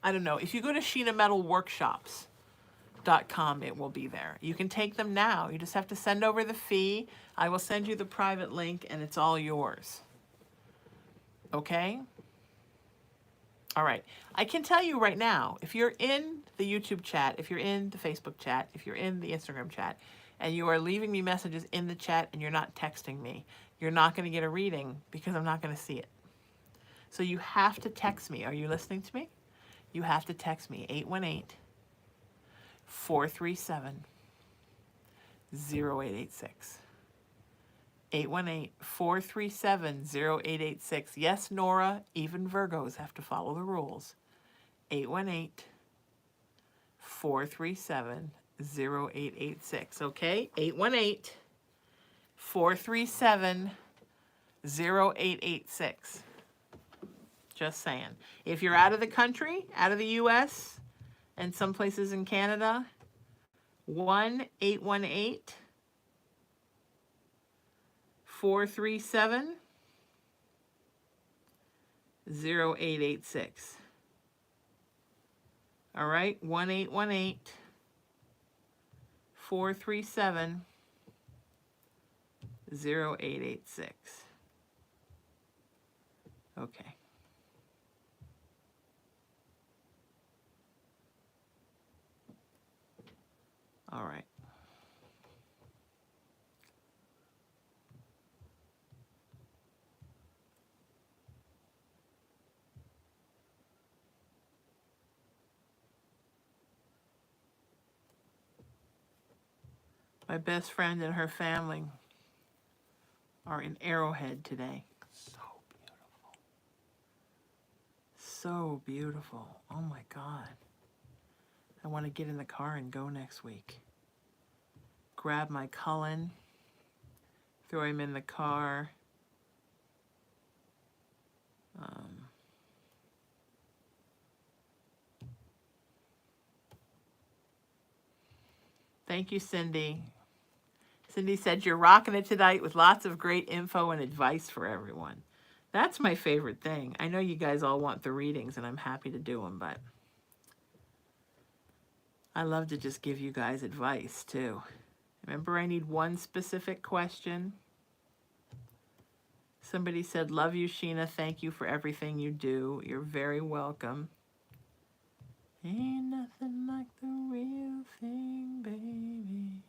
I don't know. If you go to Sheena Metal workshops.com, it will be there. You can take them now. You just have to send over the fee. I will send you the private link and it's all yours. Okay? All right. I can tell you right now, if you're in the YouTube chat, if you're in the Facebook chat, if you're in the Instagram chat, and you are leaving me messages in the chat and you're not texting me, you're not going to get a reading because I'm not going to see it. So you have to text me. Are you listening to me? You have to text me, 818-437-0886. 818-437-0886. Yes, Nora, even Virgos have to follow the rules. 818-437-0886. Okay? 818-437-0886. Just saying. If you're out of the country, out of the U.S., and some places in Canada, 1-818-437-0886. All right, 1-818-437-0886. Okay. All right. My best friend and her family are in Arrowhead today. So beautiful. So beautiful. Oh my God. I want to get in the car and go next week. Grab my Cullen, throw him in the car. Thank you, Cindy. Cindy said, you're rocking it tonight with lots of great info and advice for everyone. That's my favorite thing. I know you guys all want the readings, and I'm happy to do them, but I love to just give you guys advice, too. Remember, I need one specific question. Somebody said, love you, Sheena. Thank you for everything you do. You're very welcome. Ain't nothing like the real thing, baby.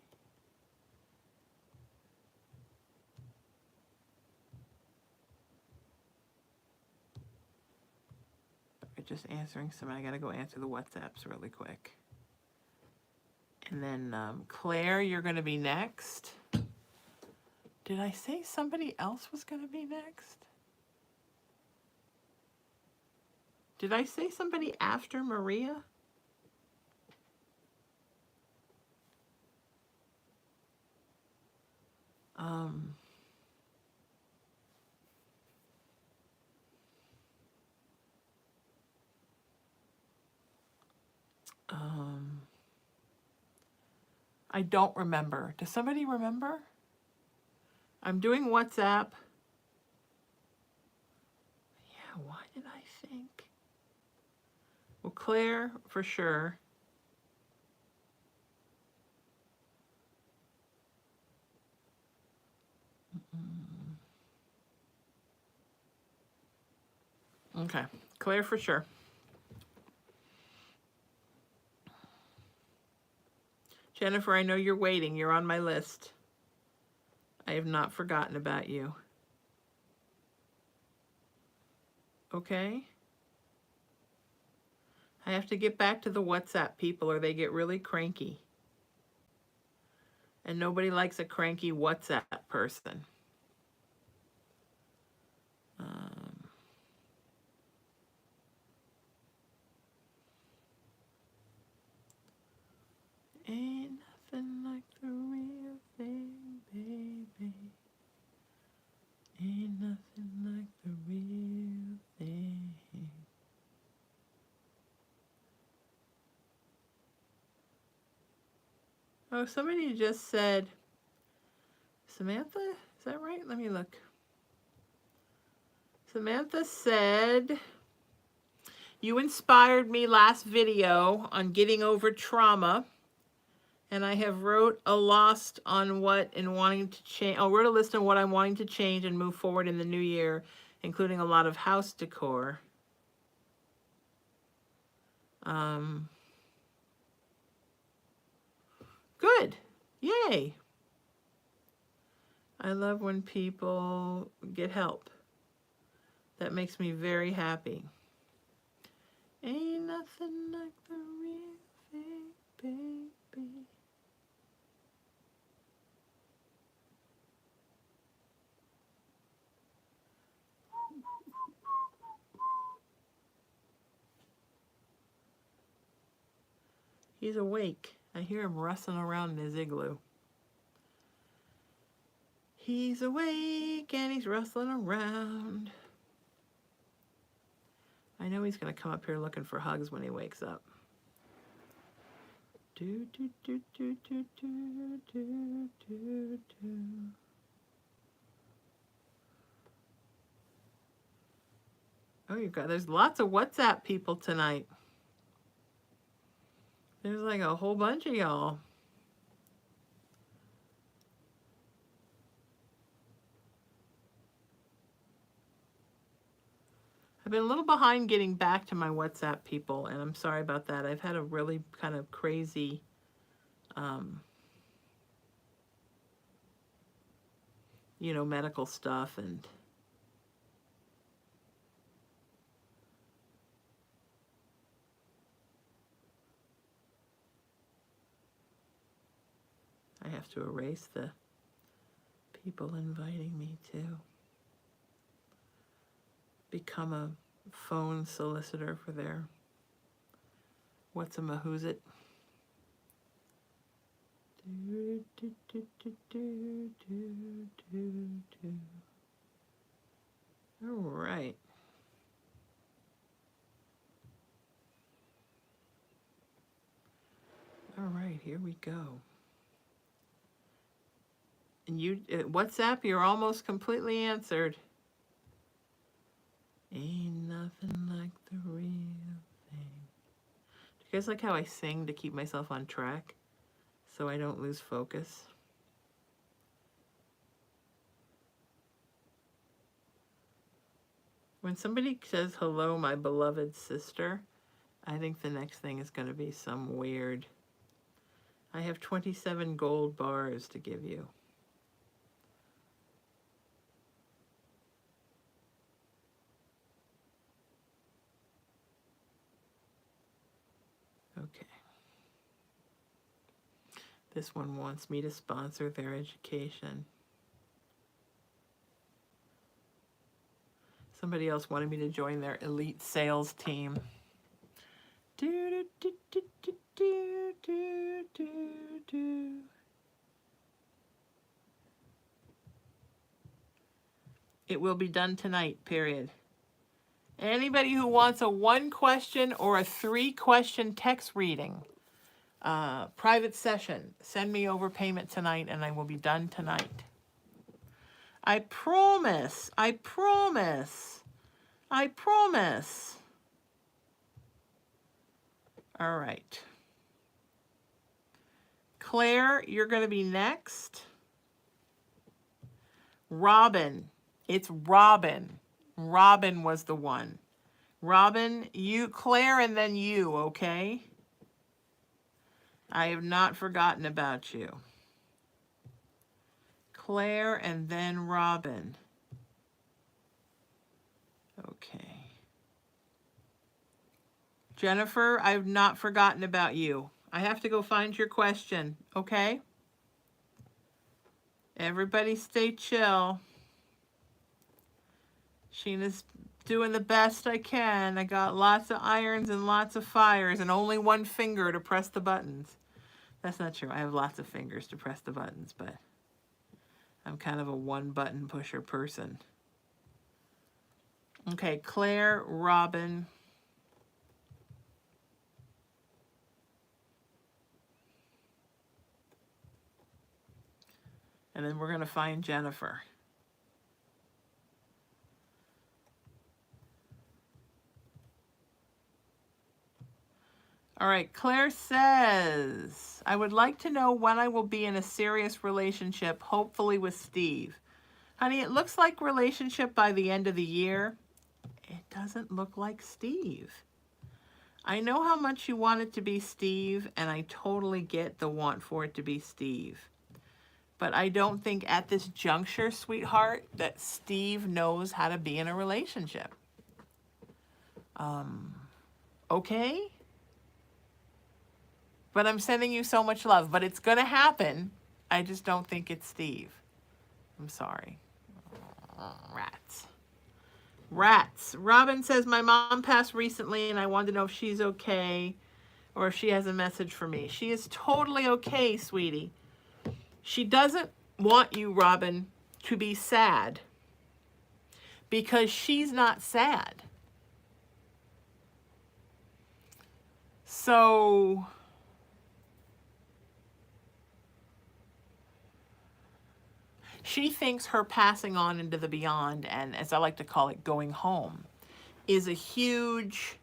Just answering some. I gotta go answer the WhatsApps really quick. And then Claire, you're gonna be next. Did I say somebody else was gonna be next? Did I say somebody after Maria? I don't remember. Does somebody remember? I'm doing WhatsApp. Yeah, why did I think? Well, Claire, for sure. Okay. Claire for sure. Jennifer, I know you're waiting. You're on my list. I have not forgotten about you. Okay? I have to get back to the WhatsApp people or they get really cranky. And nobody likes a cranky WhatsApp person. Ain't nothing like the real thing, baby. Ain't nothing like the real thing. Oh, somebody just said, Samantha? Is that right? Let me look. Samantha said, you inspired me last video on getting over trauma. And I have wrote a list on what and wanting to change. I wrote a list on what I'm wanting to change and move forward in the new year, including a lot of house decor. Good. Yay. I love when people get help. That makes me very happy. Ain't nothing like the real thing, baby. He's awake. I hear him rustling around in his igloo. He's awake and he's rustling around. I know he's going to come up here looking for hugs when he wakes up. Do, do, do, do, do, do, do, do, do. Oh, there's lots of WhatsApp people tonight. There's like a whole bunch of y'all. I've been a little behind getting back to my WhatsApp people, and I'm sorry about that. I've had a really kind of crazy medical stuff, and I have to erase the people inviting me to become a phone solicitor for their what's-a-mahoosit. Do, do, do, do, do, do, do, do. All right. All right, here we go. And you, WhatsApp, you're almost completely answered. Ain't nothing like the real thing. Do you guys like how I sing to keep myself on track so I don't lose focus? When somebody says, hello, my beloved sister, I think the next thing is going to be some weird. I have 27 gold bars to give you. Okay. This one wants me to sponsor their education. Somebody else wanted me to join their elite sales team. Do, do, do, do, do, do, do, do. It will be done tonight, period. Anybody who wants a 1-question or a 3-question text reading, private session, send me over payment tonight and I will be done tonight. I promise. I promise. I promise. All right. Claire, you're going to be next. Robin. It's Robin. Robin was the one. Robin, you, Claire, and then you, okay? I have not forgotten about you. Claire and then Robin. Okay. Jennifer, I've not forgotten about you. I have to go find your question, okay? Everybody stay chill. Sheena's doing the best I can. I got lots of irons and lots of fires and only one finger to press the buttons. That's not true. I have lots of fingers to press the buttons, but I'm kind of a one-button pusher person. Okay, Claire, Robin. And then we're going to find Jennifer. All right, Claire says, I would like to know when I will be in a serious relationship, hopefully with Steve. Honey, it looks like relationship by the end of the year. It doesn't look like Steve. I know how much you want it to be Steve, and I totally get the want for it to be Steve. But I don't think at this juncture, sweetheart, that Steve knows how to be in a relationship. Okay? But I'm sending you so much love. But it's going to happen. I just don't think it's Steve. I'm sorry. Rats. Rats. Robin says, my mom passed recently and I wanted to know if she's okay or if she has a message for me. She is totally okay, sweetie. She doesn't want you, Robin, to be sad because she's not sad. So she thinks her passing on into the beyond, and as I like to call it, going home, is a huge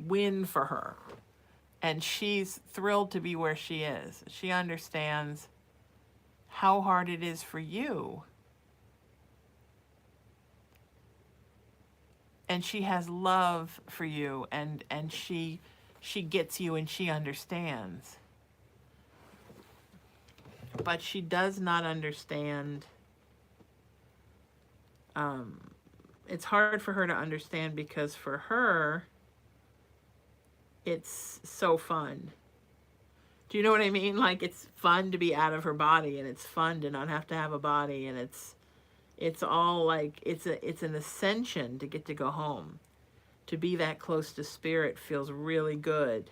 win for her. And she's thrilled to be where she is. She understands how hard it is for you. And she has love for you, and she gets you and she understands. But she does not understand. It's hard for her to understand because for her, it's so fun. Do you know what I mean? Like, it's fun to be out of her body, and it's fun to not have to have a body, and it's all like, it's an ascension to get to go home. To be that close to spirit feels really good.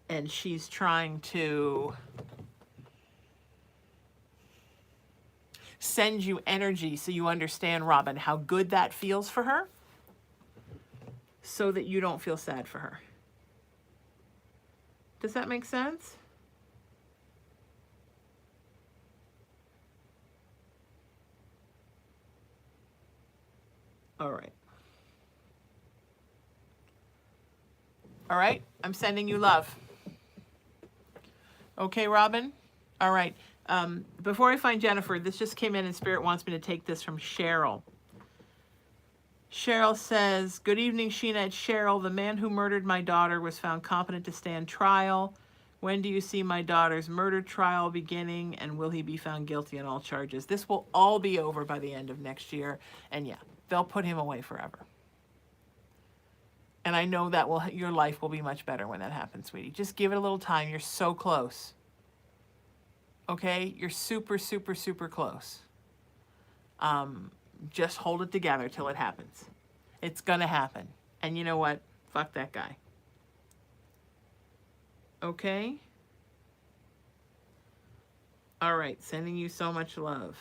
And she's trying to send you energy so you understand, Robin, how good that feels for her, so that you don't feel sad for her. Does that make sense? All right. All right, I'm sending you love. Okay, Robin? All right. Before I find Jennifer, this just came in and Spirit wants me to take this from Cheryl. Cheryl says, good evening, Sheena. It's Cheryl. The man who murdered my daughter was found competent to stand trial. When do you see my daughter's murder trial beginning, and will he be found guilty on all charges? This will all be over by the end of next year, and yeah, they'll put him away forever. And I know that your life will be much better when that happens, sweetie. Just give it a little time. You're so close. Okay? You're super, super, super close. Just hold it together till it happens. It's going to happen. And you know what? Fuck that guy. Okay? All right. Sending you so much love.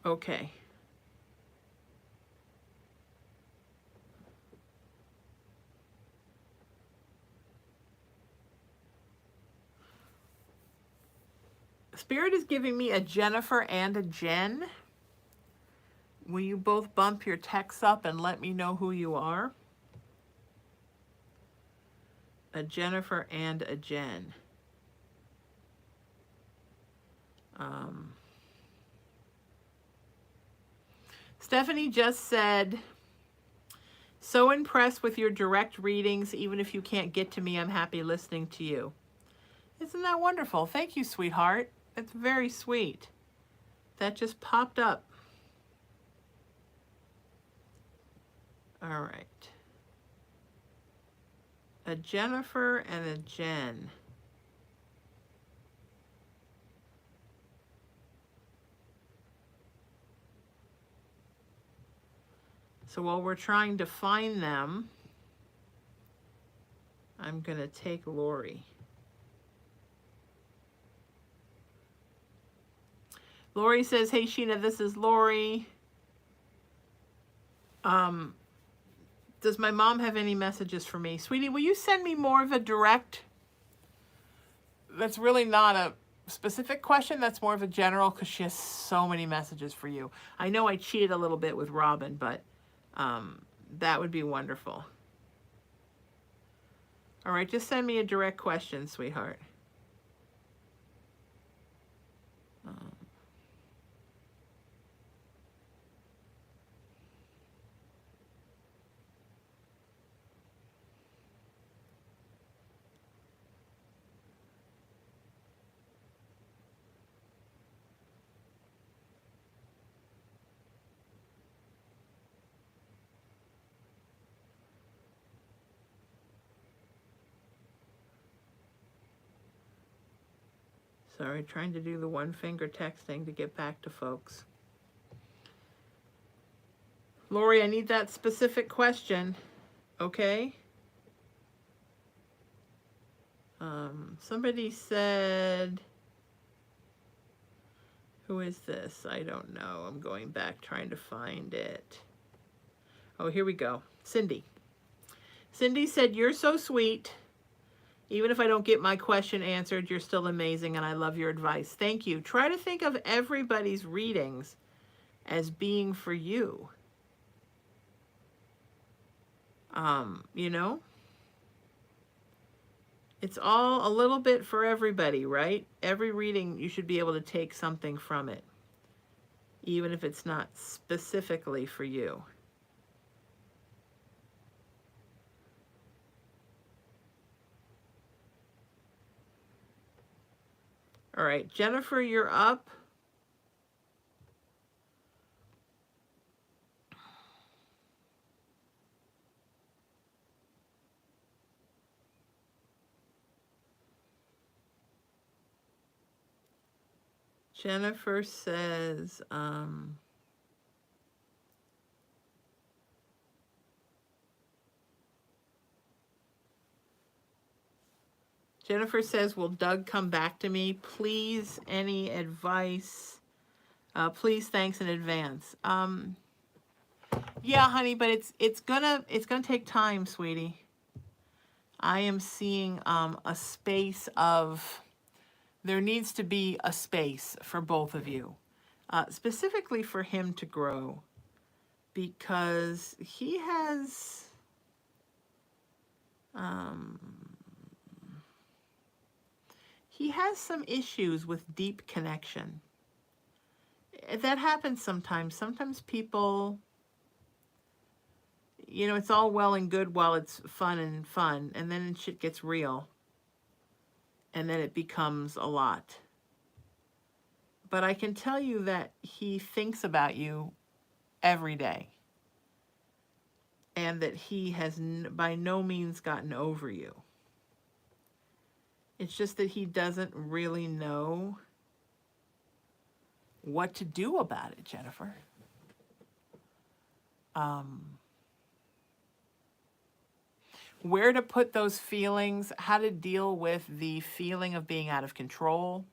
Okay. Spirit is giving me a Jennifer and a Jen. Will you both bump your texts up and let me know who you are? A Jennifer and a Jen. Stephanie just said, so impressed with your direct readings. Even if you can't get to me, I'm happy listening to you. Isn't that wonderful? Thank you, sweetheart. That's very sweet. That just popped up. All right. A Jennifer and a Jen. So while we're trying to find them, I'm going to take Lori. Lori says, hey, Sheena, this is Lori. Does my mom have any messages for me? Sweetie, will you send me more of a direct? That's really not a specific question. That's more of a general, because she has so many messages for you. I know I cheated a little bit with Robin, but that would be wonderful. All right, just send me a direct question, sweetheart. Sorry, trying to do the one finger texting to get back to folks. Lori, I need that specific question, okay? Somebody said, who is this? I don't know. I'm going back trying to find it. Oh, here we go. Cindy. Cindy said, you're so sweet. Even if I don't get my question answered, you're still amazing, and I love your advice. Thank you. Try to think of everybody's readings as being for you. You know? It's all a little bit for everybody, right? Every reading, you should be able to take something from it, even if it's not specifically for you. All right, Jennifer, you're up. Jennifer says, Jennifer says, will Doug come back to me? Please, any advice? Please, thanks in advance. Yeah, honey, but it's gonna take time, sweetie. I am seeing a space of, there needs to be a space for both of you, specifically for him to grow, because he has some issues with deep connection. That happens sometimes. Sometimes people, you know, it's all well and good while it's fun, and then shit gets real, and then it becomes a lot. But I can tell you that he thinks about you every day, and that he has by no means gotten over you. It's just that he doesn't really know what to do about it, Jennifer. Where to put those feelings, how to deal with the feeling of being out of control,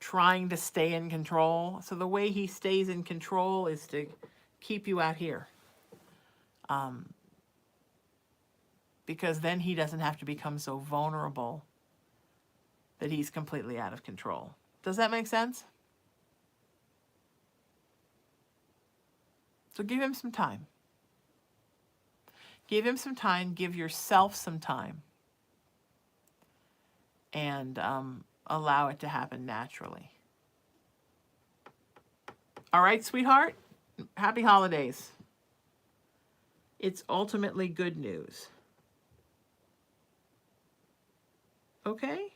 trying to stay in control. So the way he stays in control is to keep you out here. Because then he doesn't have to become so vulnerable that he's completely out of control. Does that make sense? So give him some time. Give him some time. Give yourself some time. And allow it to happen naturally. All right, sweetheart? Happy holidays. It's ultimately good news. Okay?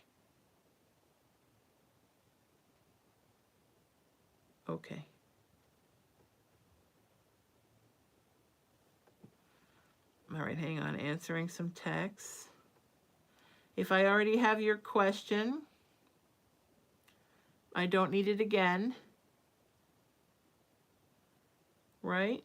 Okay. All right, hang on. Answering some texts. If I already have your question, I don't need it again. Right?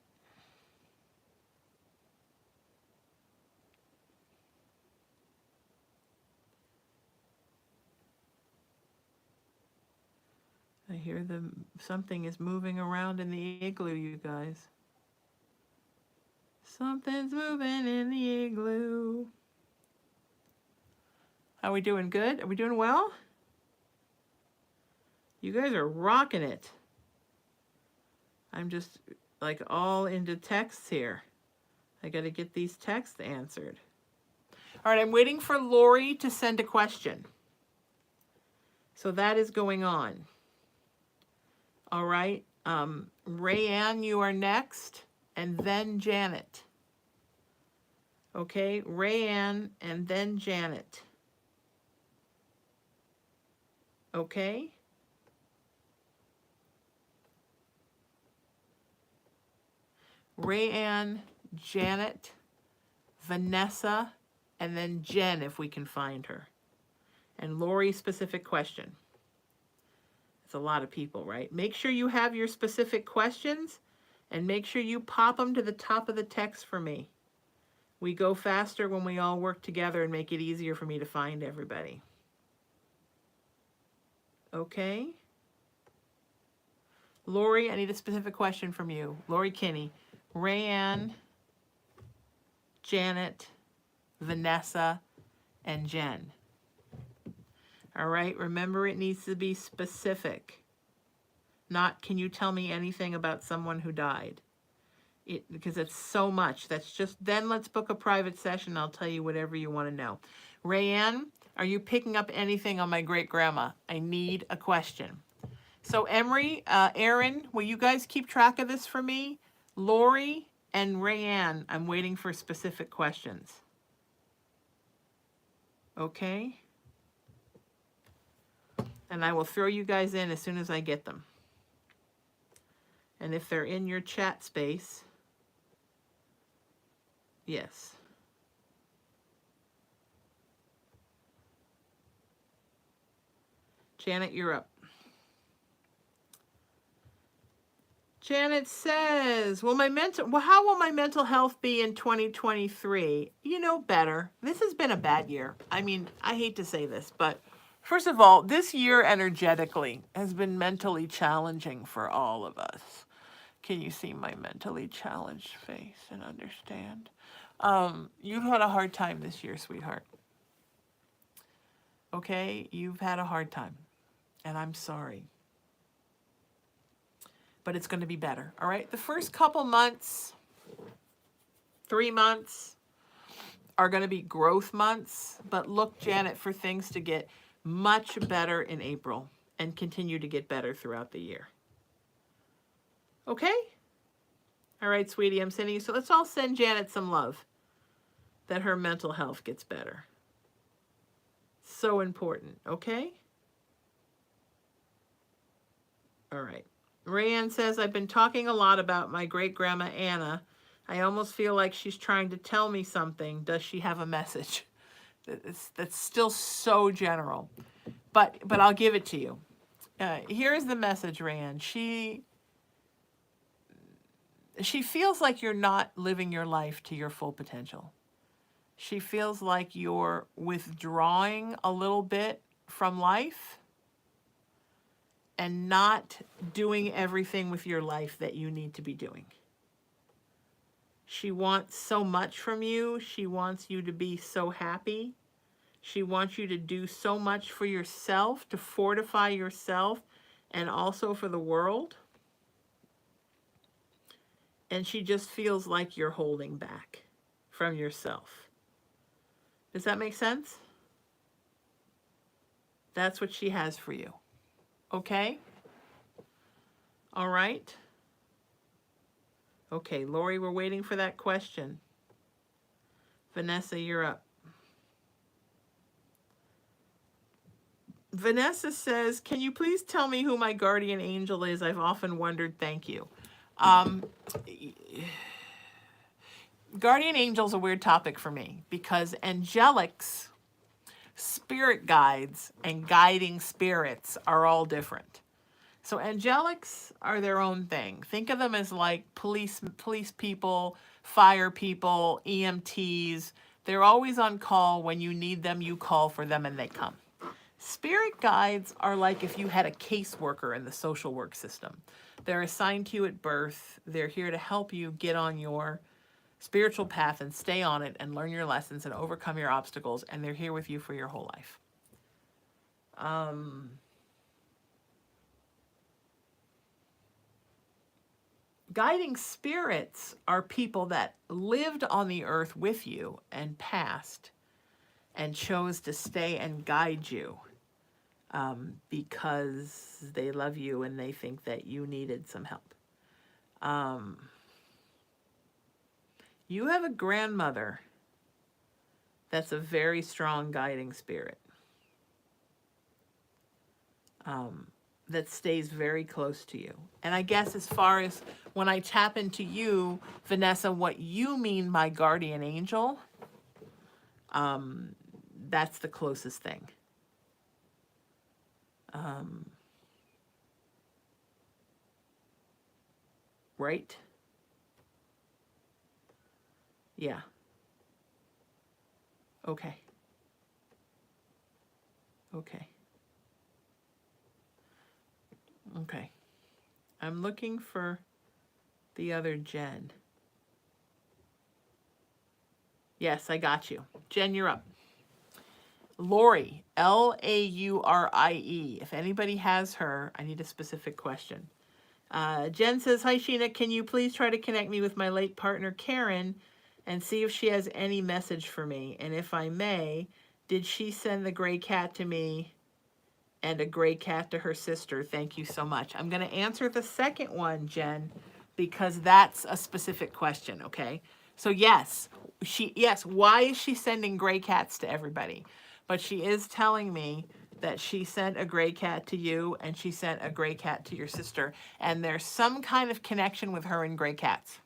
I hear something is moving around in the igloo, you guys. Something's moving in the igloo. How are we doing? Good? Are we doing well? You guys are rocking it. I'm just like all into texts here. I got to get these texts answered. All right, I'm waiting for Lori to send a question. So that is going on. All right, Rayanne, you are next, and then Janet. Okay, Rayanne, and then Janet. Okay? Rayanne, Janet, Vanessa, and then Jen, if we can find her. And Lori, specific question. It's a lot of people, right? Make sure you have your specific questions, and make sure you pop them to the top of the text for me. We go faster when we all work together and make it easier for me to find everybody. Okay? Lori, I need a specific question from you. Lori Kinney. Rayanne, Janet, Vanessa, and Jen. All right, remember it needs to be specific. Not, can you tell me anything about someone who died? Because it's so much. That's just, then let's book a private session. I'll tell you whatever you want to know. Rayanne, are you picking up anything on my great-grandma? I need a question. So Emery, Aaron, will you guys keep track of this for me? Lori and Rayanne, I'm waiting for specific questions. Okay? And I will throw you guys in as soon as I get them. And if they're in your chat space, yes. Janet, you're up. Janet says, how will my mental health be in 2023? You know, better. This has been a bad year. I mean, I hate to say this, but first of all, this year energetically has been mentally challenging for all of us. Can you see my mentally challenged face and understand? You've had a hard time this year, sweetheart. Okay? You've had a hard time, and I'm sorry. But it's going to be better, all right? The first couple months, 3 months, are going to be growth months. But look, Janet, for things to get much better in April and continue to get better throughout the year. Okay? All right, sweetie, I'm sending you. So let's all send Janet some love that her mental health gets better. So important, okay? All right. Rayanne says, I've been talking a lot about my great-grandma Anna. I almost feel like she's trying to tell me something. Does she have a message? That's still so general. But I'll give it to you. Here's the message, Rayanne. She feels like you're not living your life to your full potential. She feels like you're withdrawing a little bit from life and not doing everything with your life that you need to be doing. She wants so much from you. She wants you to be so happy. She wants you to do so much for yourself, to fortify yourself, and also for the world. And she just feels like you're holding back from yourself. Does that make sense? That's what she has for you. Okay? All right? Okay, Lori, we're waiting for that question. Vanessa, you're up. Vanessa says, can you please tell me who my guardian angel is? I've often wondered. Thank you. Guardian angel is a weird topic for me because angelics, spirit guides, and guiding spirits are all different. So angelics are their own thing. Think of them as like police people, fire people, EMTs. They're always on call. When you need them, you call for them and they come. Spirit guides are like if you had a caseworker in the social work system. They're assigned to you at birth. They're here to help you get on your spiritual path and stay on it and learn your lessons and overcome your obstacles. And they're here with you for your whole life. Guiding spirits are people that lived on the earth with you and passed and chose to stay and guide you because they love you and they think that you needed some help. You have a grandmother that's a very strong guiding spirit that stays very close to you. And I guess as far as when I tap into you, Vanessa, what you mean by guardian angel, that's the closest thing. Right? Yeah. Okay. Okay. Okay. I'm looking for the other Jen. Yes, I got you. Jen, you're up. Lori, Laurie. If anybody has her, I need a specific question. Jen says, hi, Sheena. Can you please try to connect me with my late partner, Karen, and see if she has any message for me? And if I may, did she send the gray cat to me and a gray cat to her sister? Thank you so much. I'm going to answer the second one, Jen, because that's a specific question, okay? So yes, why is she sending gray cats to everybody? But she is telling me that she sent a gray cat to you and she sent a gray cat to your sister. And there's some kind of connection with her and gray cats.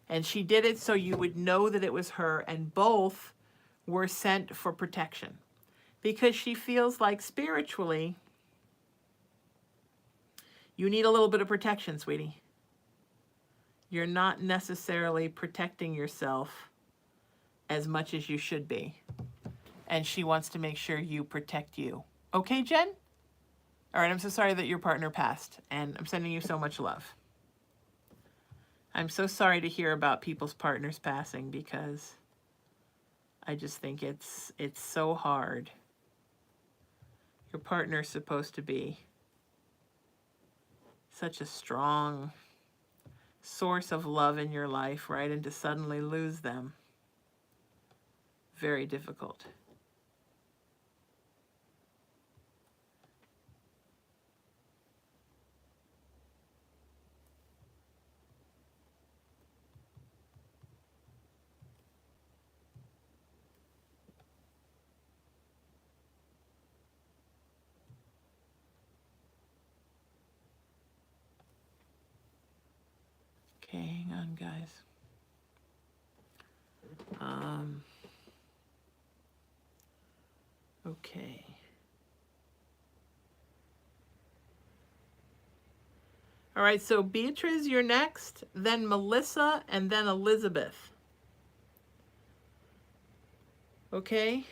And she did it so you would know that it was her, and both were sent for protection. Because she feels like spiritually, you need a little bit of protection, sweetie. You're not necessarily protecting yourself as much as you should be. And she wants to make sure you protect you. Okay, Jen? All right, I'm so sorry that your partner passed, and I'm sending you so much love. I'm so sorry to hear about people's partners passing because I just think it's so hard. Your partner's supposed to be such a strong source of love in your life, right? And to suddenly lose them, very difficult. Okay, hang on, guys. Okay. All right, so Beatrice, you're next, then Melissa, and then Elizabeth. Okay?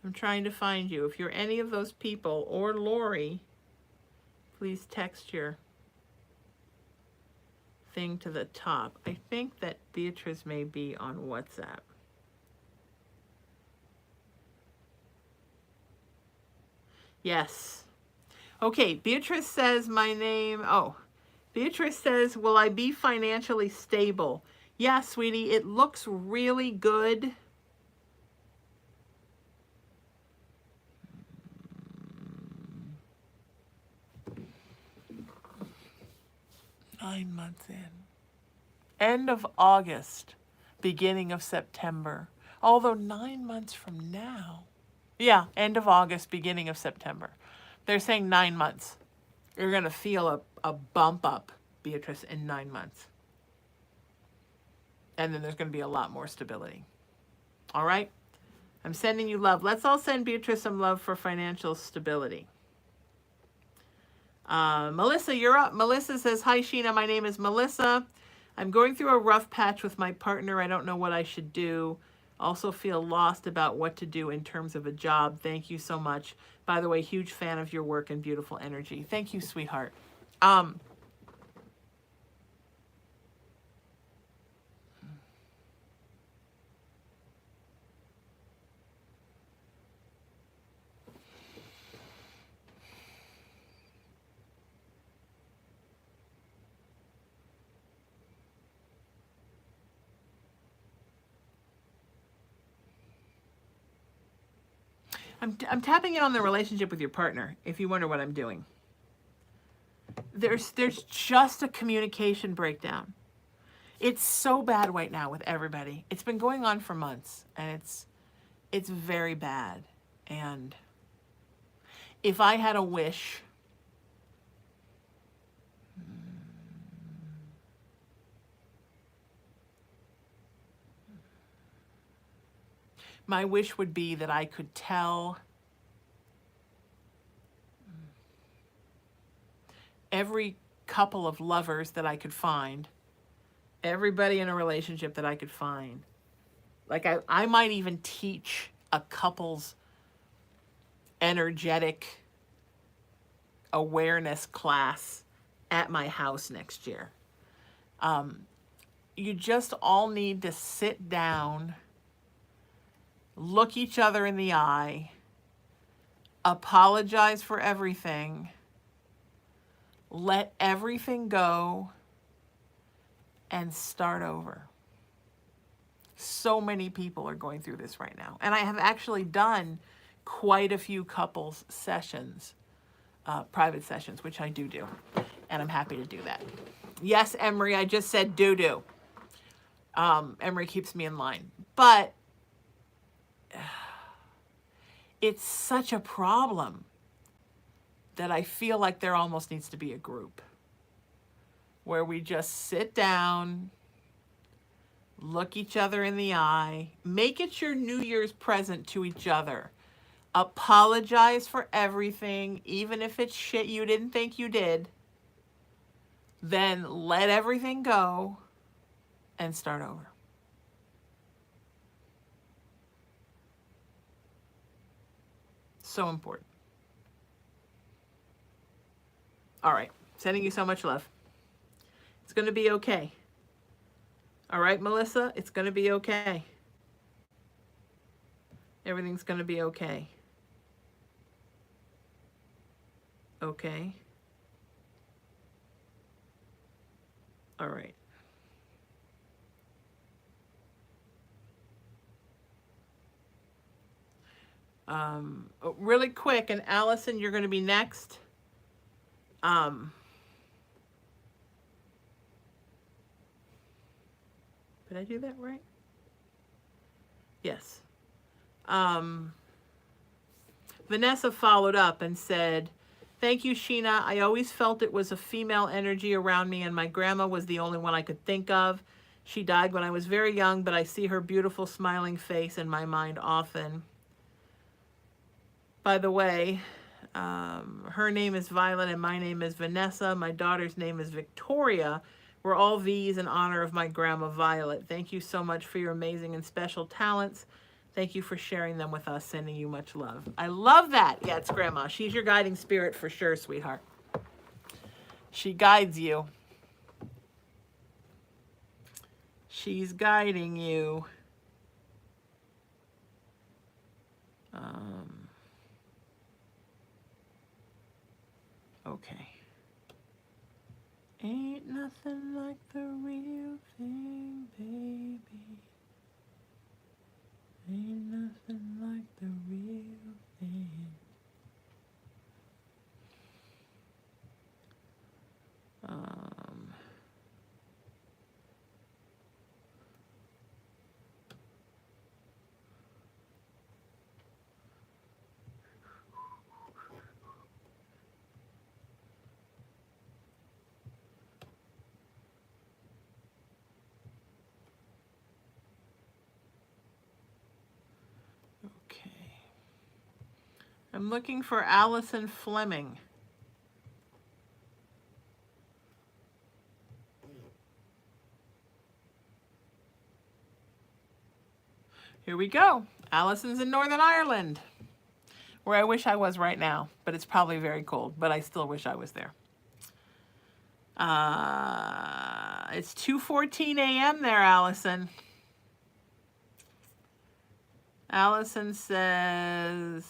I'm trying to find you. If you're any of those people, or Lori, please text your thing to the top. I think that Beatrice may be on WhatsApp. Yes. Okay, Beatrice says my name. Oh, Beatrice says, will I be financially stable? Yeah, sweetie, it looks really good. Nine months in. End of August, beginning of September. Although 9 months from now. Yeah, end of August, beginning of September. They're saying 9 months. You're going to feel a bump up, Beatrice, in 9 months. And then there's going to be a lot more stability. All right? I'm sending you love. Let's all send Beatrice some love for financial stability. Melissa, you're up. Melissa says, hi, Sheena. My name is Melissa. I'm going through a rough patch with my partner. I don't know what I should do. Also feel lost about what to do in terms of a job. Thank you so much. By the way, huge fan of your work and beautiful energy. Thank you, sweetheart. I'm tapping in on the relationship with your partner, if you wonder what I'm doing. There's just a communication breakdown. It's so bad right now with everybody. It's been going on for months, and it's very bad. And if I had a wish, my wish would be that I could tell every couple of lovers that I could find, everybody in a relationship that I could find. Like I might even teach a couple's energetic awareness class at my house next year. You just all need to sit down, look each other in the eye, apologize for everything, let everything go, and start over. So many people are going through this right now. And I have actually done quite a few couples sessions, private sessions, which I do. And I'm happy to do that. Yes, Emery, I just said do. Emery keeps me in line. But it's such a problem that I feel like there almost needs to be a group where we just sit down, look each other in the eye, make it your New Year's present to each other. Apologize for everything, even if it's shit you didn't think you did. Then let everything go and start over. So important. All right. Sending you so much love. It's going to be okay. All right, Melissa? It's going to be okay. Everything's going to be okay. Okay. All right. Really quick, and Allison, you're going to be next. Did I do that right? Yes. Vanessa followed up and said, thank you, Sheena. I always felt it was a female energy around me, and my grandma was the only one I could think of. She died when I was very young, but I see her beautiful smiling face in my mind often. By the way, her name is Violet and my name is Vanessa. My daughter's name is Victoria. We're all V's in honor of my grandma Violet. Thank you so much for your amazing and special talents. Thank you for sharing them with us. Sending you much love. I love that. Yeah, it's Grandma. She's your guiding spirit for sure, sweetheart. She guides you. She's guiding you. Okay. Ain't nothing like the real thing, baby. Ain't nothing like the real thing. Okay. I'm looking for Allison Fleming. Here we go. Allison's in Northern Ireland, where I wish I was right now, but it's probably very cold, but I still wish I was there. It's 2:14 a.m. there, Allison. Allison says,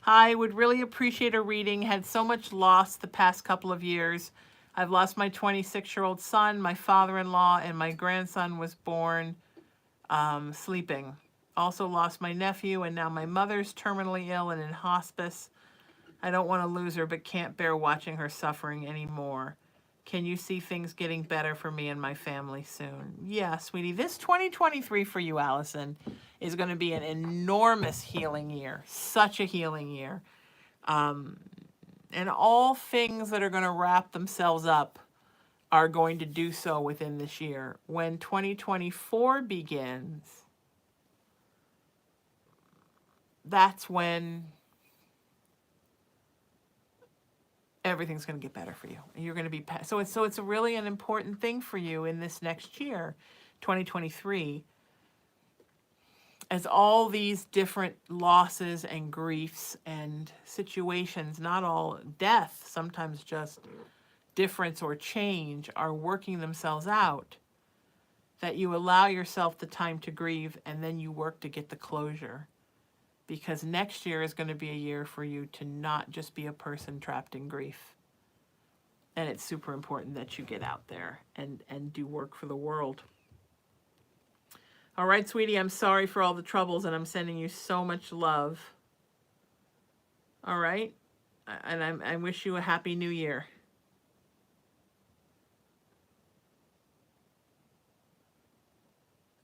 hi, would really appreciate a reading. Had so much loss the past couple of years. I've lost my 26-year-old son, my father-in-law, and my grandson was born sleeping. Also lost my nephew, and now my mother's terminally ill and in hospice. I don't want to lose her, but can't bear watching her suffering anymore. Can you see things getting better for me and my family soon? Yeah, sweetie. This 2023 for you, Allison, is going to be an enormous healing year. Such a healing year. And all things that are going to wrap themselves up are going to do so within this year. When 2024 begins, that's when everything's going to get better for you. And you're going to be so it's really an important thing for you in this next year, 2023, as all these different losses and griefs and situations, not all death, sometimes just difference or change, are working themselves out, that you allow yourself the time to grieve and then you work to get the closure. Because next year is going to be a year for you to not just be a person trapped in grief. And it's super important that you get out there and do work for the world. All right, sweetie, I'm sorry for all the troubles, and I'm sending you so much love. All right? And I wish you a happy new year.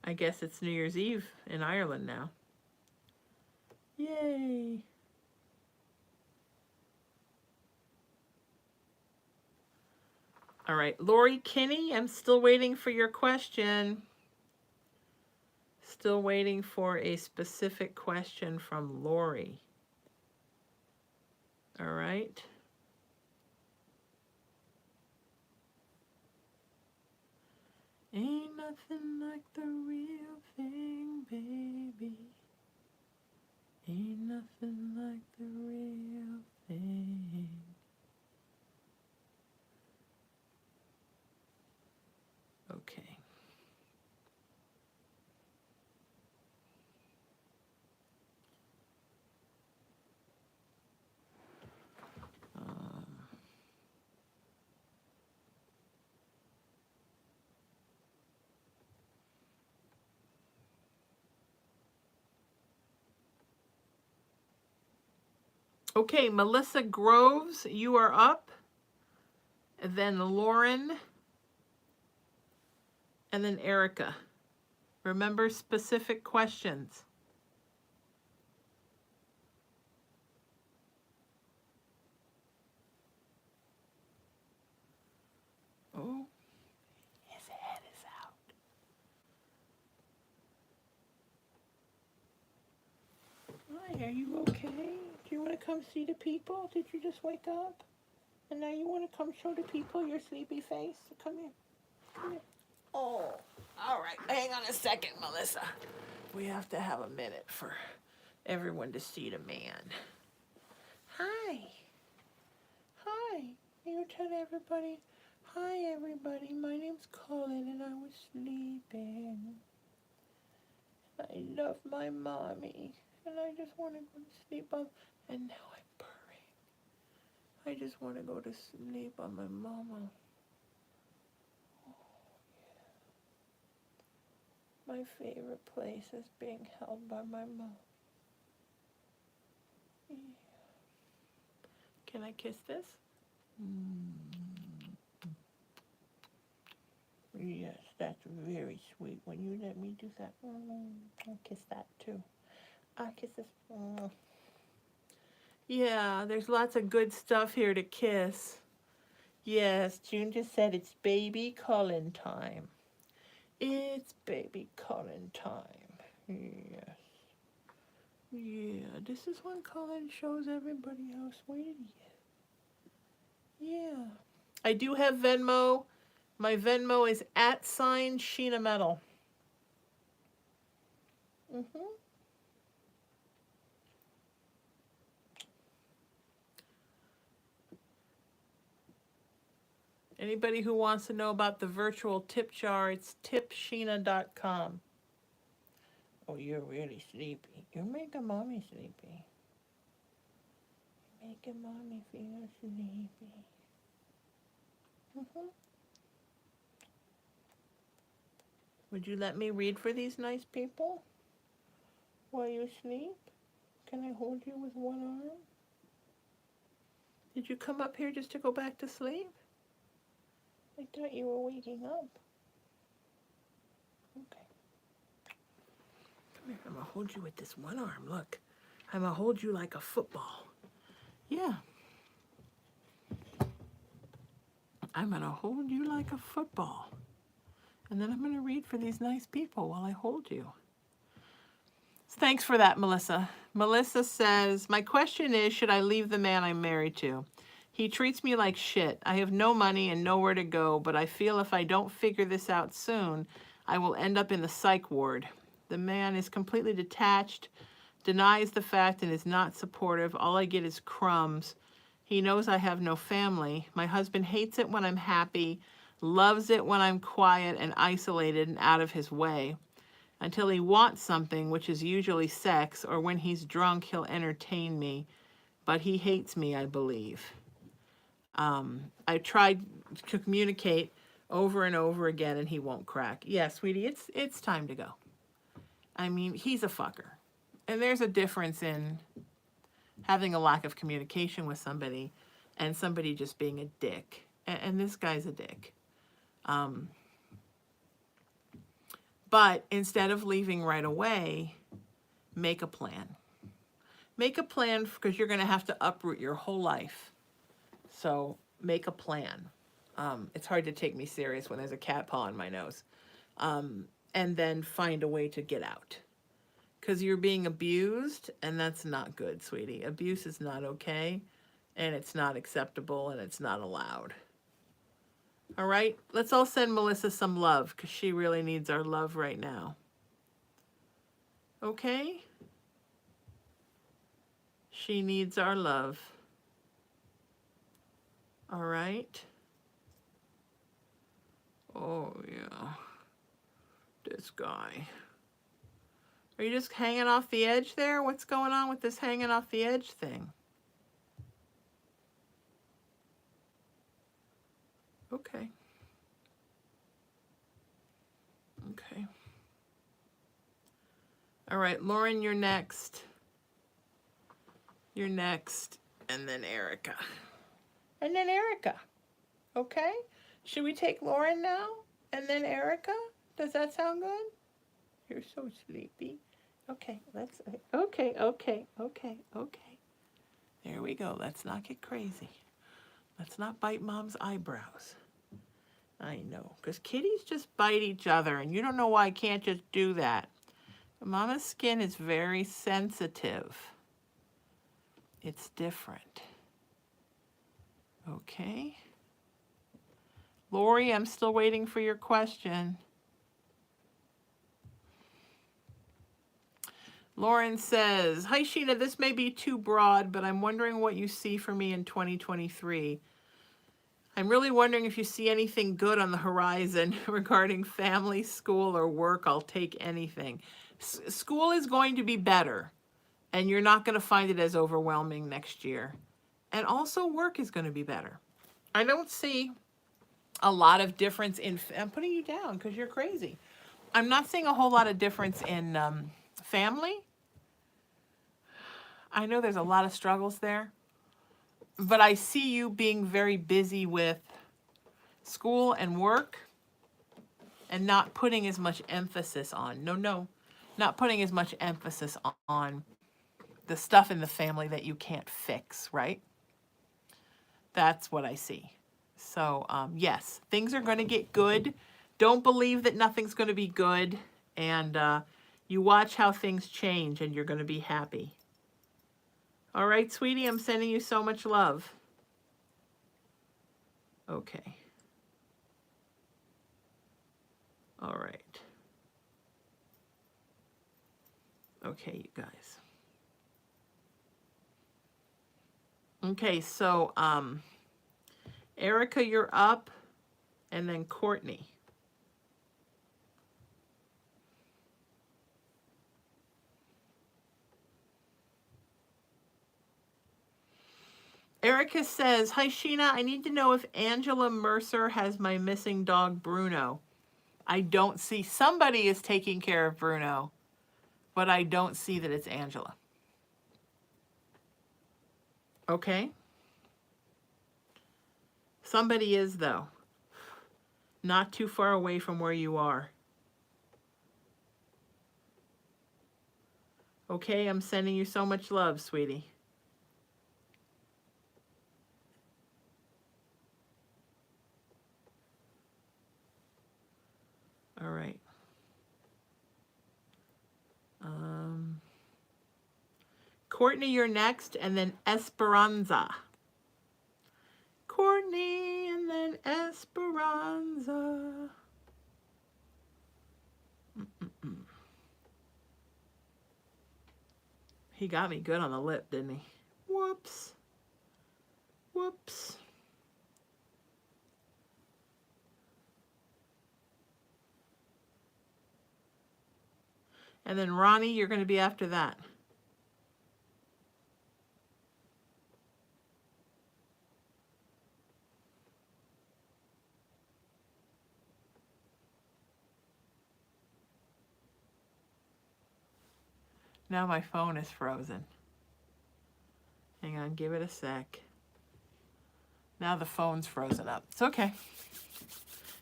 I guess it's New Year's Eve in Ireland now. Yay. All right, Lori Kinney, I'm still waiting for your question. Still waiting for a specific question from Lori. All right. Ain't nothing like the real thing, baby. Ain't nothing like the real thing. Okay. Okay, Melissa Groves, you are up. And then Lauren. And then Erica. Remember specific questions. Oh, his head is out. Hi, are you okay? Do you want to come see the people? Did you just wake up? And now you want to come show the people your sleepy face? Come here. Come here. Oh, all right. Hang on a second, Melissa. We have to have a minute for everyone to see the man. Hi. Hi. You tell everybody Hi everybody, my name's Colin and I was sleeping. I love my mommy and I just want to go to sleep on, and now I'm purring. I just want to go to sleep on my mama. My favorite place is being held by my mom. Yeah. Can I kiss this? Yes, that's very sweet. When you let me do that, I'll kiss that too. I'll kiss this. Yeah, there's lots of good stuff here to kiss. Yes, June just said it's baby Colin time. It's baby Colin time. Yes. Yeah, this is when Colin shows everybody how sweet he is. Yeah. I do have Venmo. My Venmo is @Sheena Metal. Anybody who wants to know about the virtual tip jar, it's tipsheena.com. Oh, you're really sleepy. You're making mommy sleepy. You're making mommy feel sleepy. Would you let me read for these nice people while you sleep? Can I hold you with one arm? Did you come up here just to go back to sleep? I thought you were waking up. Okay. Come here, I'm gonna hold you with this one arm. Look, I'm gonna hold you like a football. Yeah. I'm gonna hold you like a football. And then I'm gonna read for these nice people while I hold you. Thanks for that, Melissa. Melissa says, my question is, should I leave the man I'm married to? He treats me like shit. I have no money and nowhere to go, but I feel if I don't figure this out soon, I will end up in the psych ward. The man is completely detached, denies the fact, and is not supportive. All I get is crumbs. He knows I have no family. My husband hates it when I'm happy, loves it when I'm quiet and isolated and out of his way. Until he wants something, which is usually sex, or when he's drunk, he'll entertain me. But he hates me, I believe. I tried to communicate over and over again, and he won't crack. Yeah, sweetie, it's time to go. I mean, he's a fucker. And there's a difference in having a lack of communication with somebody and somebody just being a dick. And this guy's a dick. But instead of leaving right away, make a plan. Make a plan because you're going to have to uproot your whole life. So make a plan. It's hard to take me serious when there's a cat paw on my nose. And then find a way to get out. Because you're being abused, and that's not good, sweetie. Abuse is not okay, and it's not acceptable, and it's not allowed. All right? Let's all send Melissa some love, because she really needs our love right now. Okay? She needs our love. All right? Oh, yeah. This guy. Are you just hanging off the edge there? What's going on with this hanging off the edge thing? Okay. Okay. All right, Lauren, you're next. You're next. And then Erica. And then Erica. Okay? Should we take Lauren now? And then Erica? Does that sound good? You're so sleepy. Okay, let's... Okay. There we go. Let's not get crazy. Let's not bite Mom's eyebrows. I know, because kitties just bite each other, and you don't know why I can't just do that. Mama's skin is very sensitive. It's different. Okay. Lori, I'm still waiting for your question. Lauren says, hi, Sheena, this may be too broad, but I'm wondering what you see for me in 2023. I'm really wondering if you see anything good on the horizon regarding family, school, or work. I'll take anything. School is going to be better, and you're not going to find it as overwhelming next year. And also work is going to be better. I don't see a lot of difference in, I'm putting you down because you're crazy. I'm not seeing a whole lot of difference in family. I know there's a lot of struggles there, but I see you being very busy with school and work and not putting as much emphasis on, not putting as much emphasis on the stuff in the family that you can't fix, right? That's what I see. So yes, things are going to get good. Don't believe that nothing's going to be good. And you watch how things change and you're going to be happy. All right, sweetie, I'm sending you so much love. Okay. All right. Okay, you guys. Okay, so Erica, you're up, and then Courtney. Erica says, hi, Sheena. I need to know if Angela Mercer has my missing dog, Bruno. I don't see. Somebody is taking care of Bruno, but I don't see that it's Angela. Okay? Somebody is, though. Not too far away from where you are. Okay, I'm sending you so much love, sweetie. All right. Courtney, you're next, and then Esperanza. Courtney, and then Esperanza. He got me good on the lip, didn't he? Whoops. Whoops. And then Ronnie, you're going to be after that. Now my phone is frozen. Hang on, give it a sec. Now the phone's frozen up. It's okay.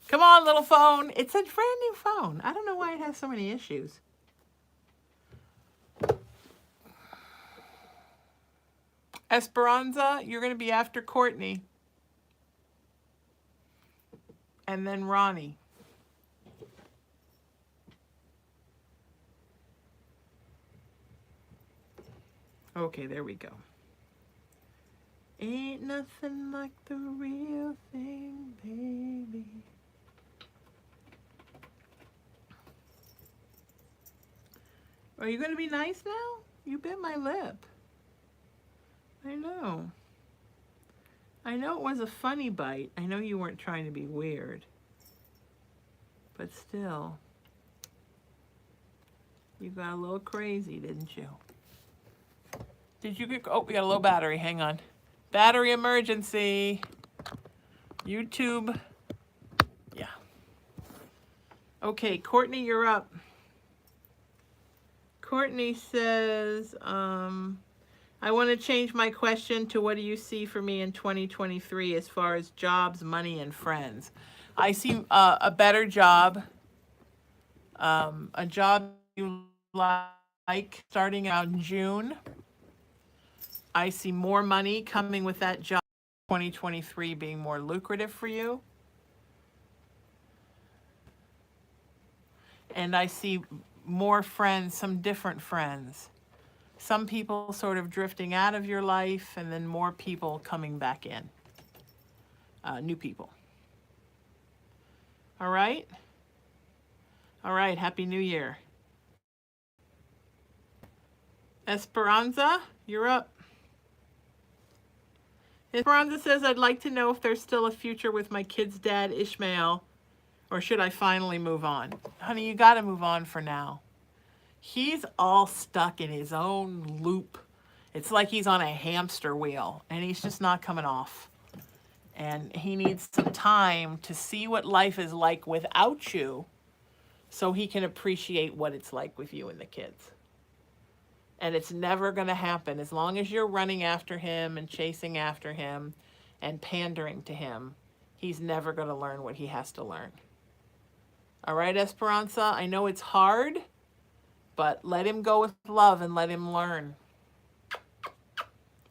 Come on, little phone. It's a brand new phone. I don't know why it has so many issues. Esperanza, you're going to be after Courtney. And then Ronnie. Okay, there we go. Ain't nothing like the real thing, baby. Are you going to be nice now? You bit my lip. I know. I know it was a funny bite. I know you weren't trying to be weird. But still. You got a little crazy, didn't you? Did you get... Oh, we got a low battery. Hang on. Battery emergency. YouTube. Yeah. Okay, Courtney, you're up. Courtney says, I want to change my question to what do you see for me in 2023 as far as jobs, money, and friends. I see a better job, a job you like starting around June. I see more money coming with that job, 2023 being more lucrative for you. And I see more friends, some different friends. Some people sort of drifting out of your life and then more people coming back in. New people. All right? All right, Happy New Year. Esperanza, you're up. Esperanza says, I'd like to know if there's still a future with my kid's dad, Ishmael, or should I finally move on? Honey, you got to move on for now. He's all stuck in his own loop. It's like he's on a hamster wheel, and he's just not coming off. And he needs some time to see what life is like without you so he can appreciate what it's like with you and the kids. And it's never going to happen as long as you're running after him and chasing after him and pandering to him. He's never going to learn what he has to learn. All right, Esperanza, I know it's hard, but let him go with love and let him learn.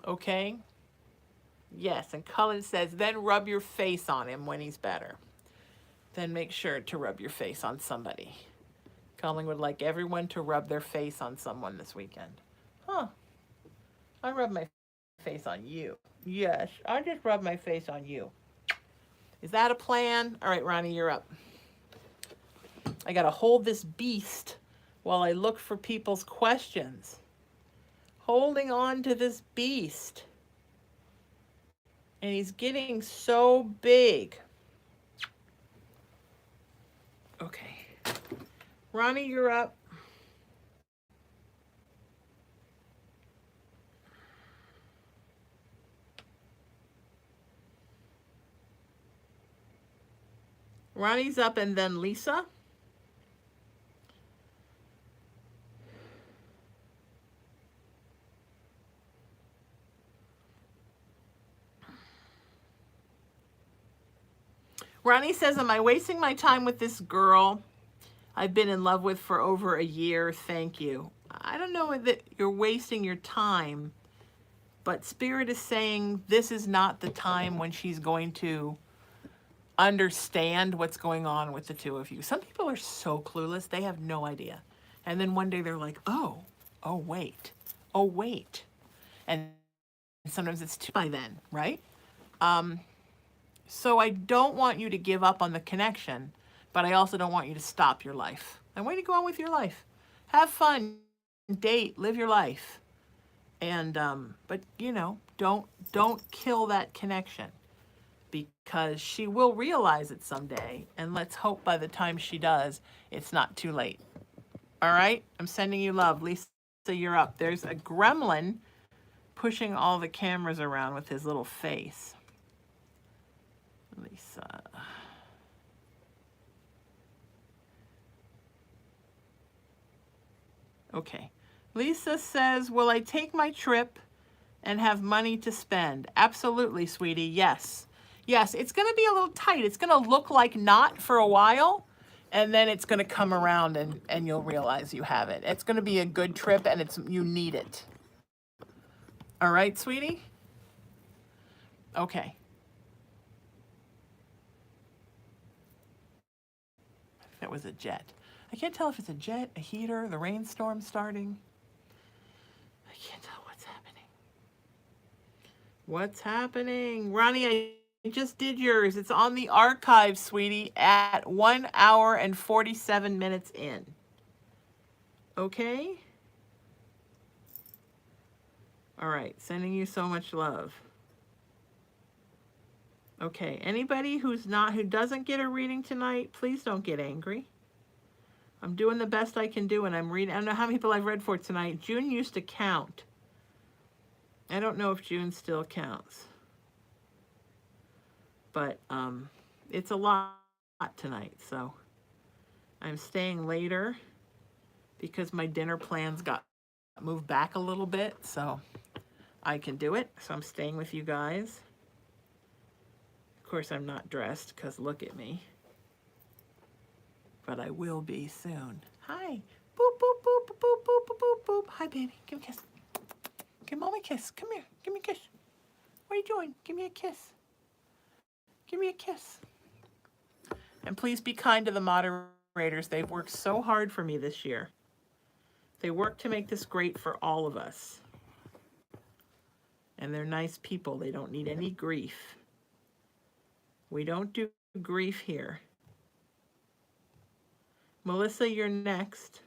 Okay? Yes, and Cullen says, then rub your face on him when he's better. Then make sure to rub your face on somebody. Cullen would like everyone to rub their face on someone this weekend. Huh. I rub my face on you. Yes, I just rub my face on you. Is that a plan? All right, Ronnie, you're up. I got to hold this beast while I look for people's questions. Holding on to this beast. And he's getting so big. Okay. Ronnie, you're up. Ronnie's up, and then Lisa. Ronnie says, am I wasting my time with this girl I've been in love with for over a year? Thank you. I don't know that you're wasting your time, but Spirit is saying this is not the time when she's going to understand what's going on with the two of you. Some people are so clueless, they have no idea. And then one day they're like, oh wait. And sometimes it's too by then, right? So I don't want you to give up on the connection, but I also don't want you to stop your life. I want you to go on with your life. Have fun, date, live your life. And but you know, don't kill that connection, because she will realize it someday, and let's hope by the time she does, it's not too late. All right? I'm sending you love. Lisa, you're up. There's a gremlin pushing all the cameras around with his little face. Lisa. Okay. Lisa says, will I take my trip and have money to spend? Absolutely, sweetie. Yes. Yes, it's going to be a little tight. It's going to look like not for a while, and then it's going to come around and you'll realize you have it. It's going to be a good trip, and you need it. All right, sweetie? Okay. That was a jet. I can't tell if it's a jet, a heater, the rainstorm starting. I can't tell what's happening. What's happening? Ronnie, I just did yours. It's on the archive, sweetie, at 1 hour and 47 minutes in. Okay? All right, sending you so much love. Okay, anybody who doesn't get a reading tonight, please don't get angry. I'm doing the best I can do, and I'm reading. I don't know how many people I've read for tonight. June used to count. I don't know if June still counts. But it's a lot tonight, so I'm staying later because my dinner plans got moved back a little bit, so I can do it. So I'm staying with you guys. Of course, I'm not dressed because look at me. But I will be soon. Hi. Boop, boop, boop, boop, boop, boop, boop, boop, boop. Hi, baby. Give me a kiss. Give mommy a kiss. Come here. Give me a kiss. What are you doing? Give me a kiss. Give me a kiss. And please be kind to the moderators. They've worked so hard for me this year. They work to make this great for all of us. And they're nice people. They don't need any grief. We don't do grief here. Melissa, you're next.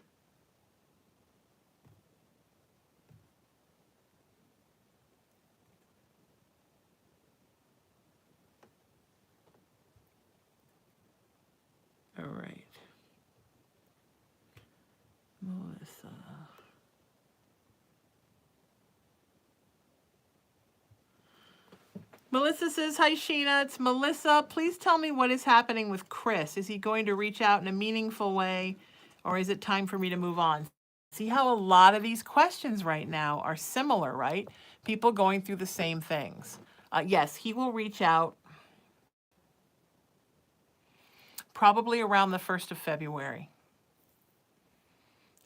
Melissa says, hi, Sheena. It's Melissa. Please tell me what is happening with Chris. Is he going to reach out in a meaningful way, or is it time for me to move on? See how a lot of these questions right now are similar, right? People going through the same things. Yes, he will reach out probably around the 1st of February.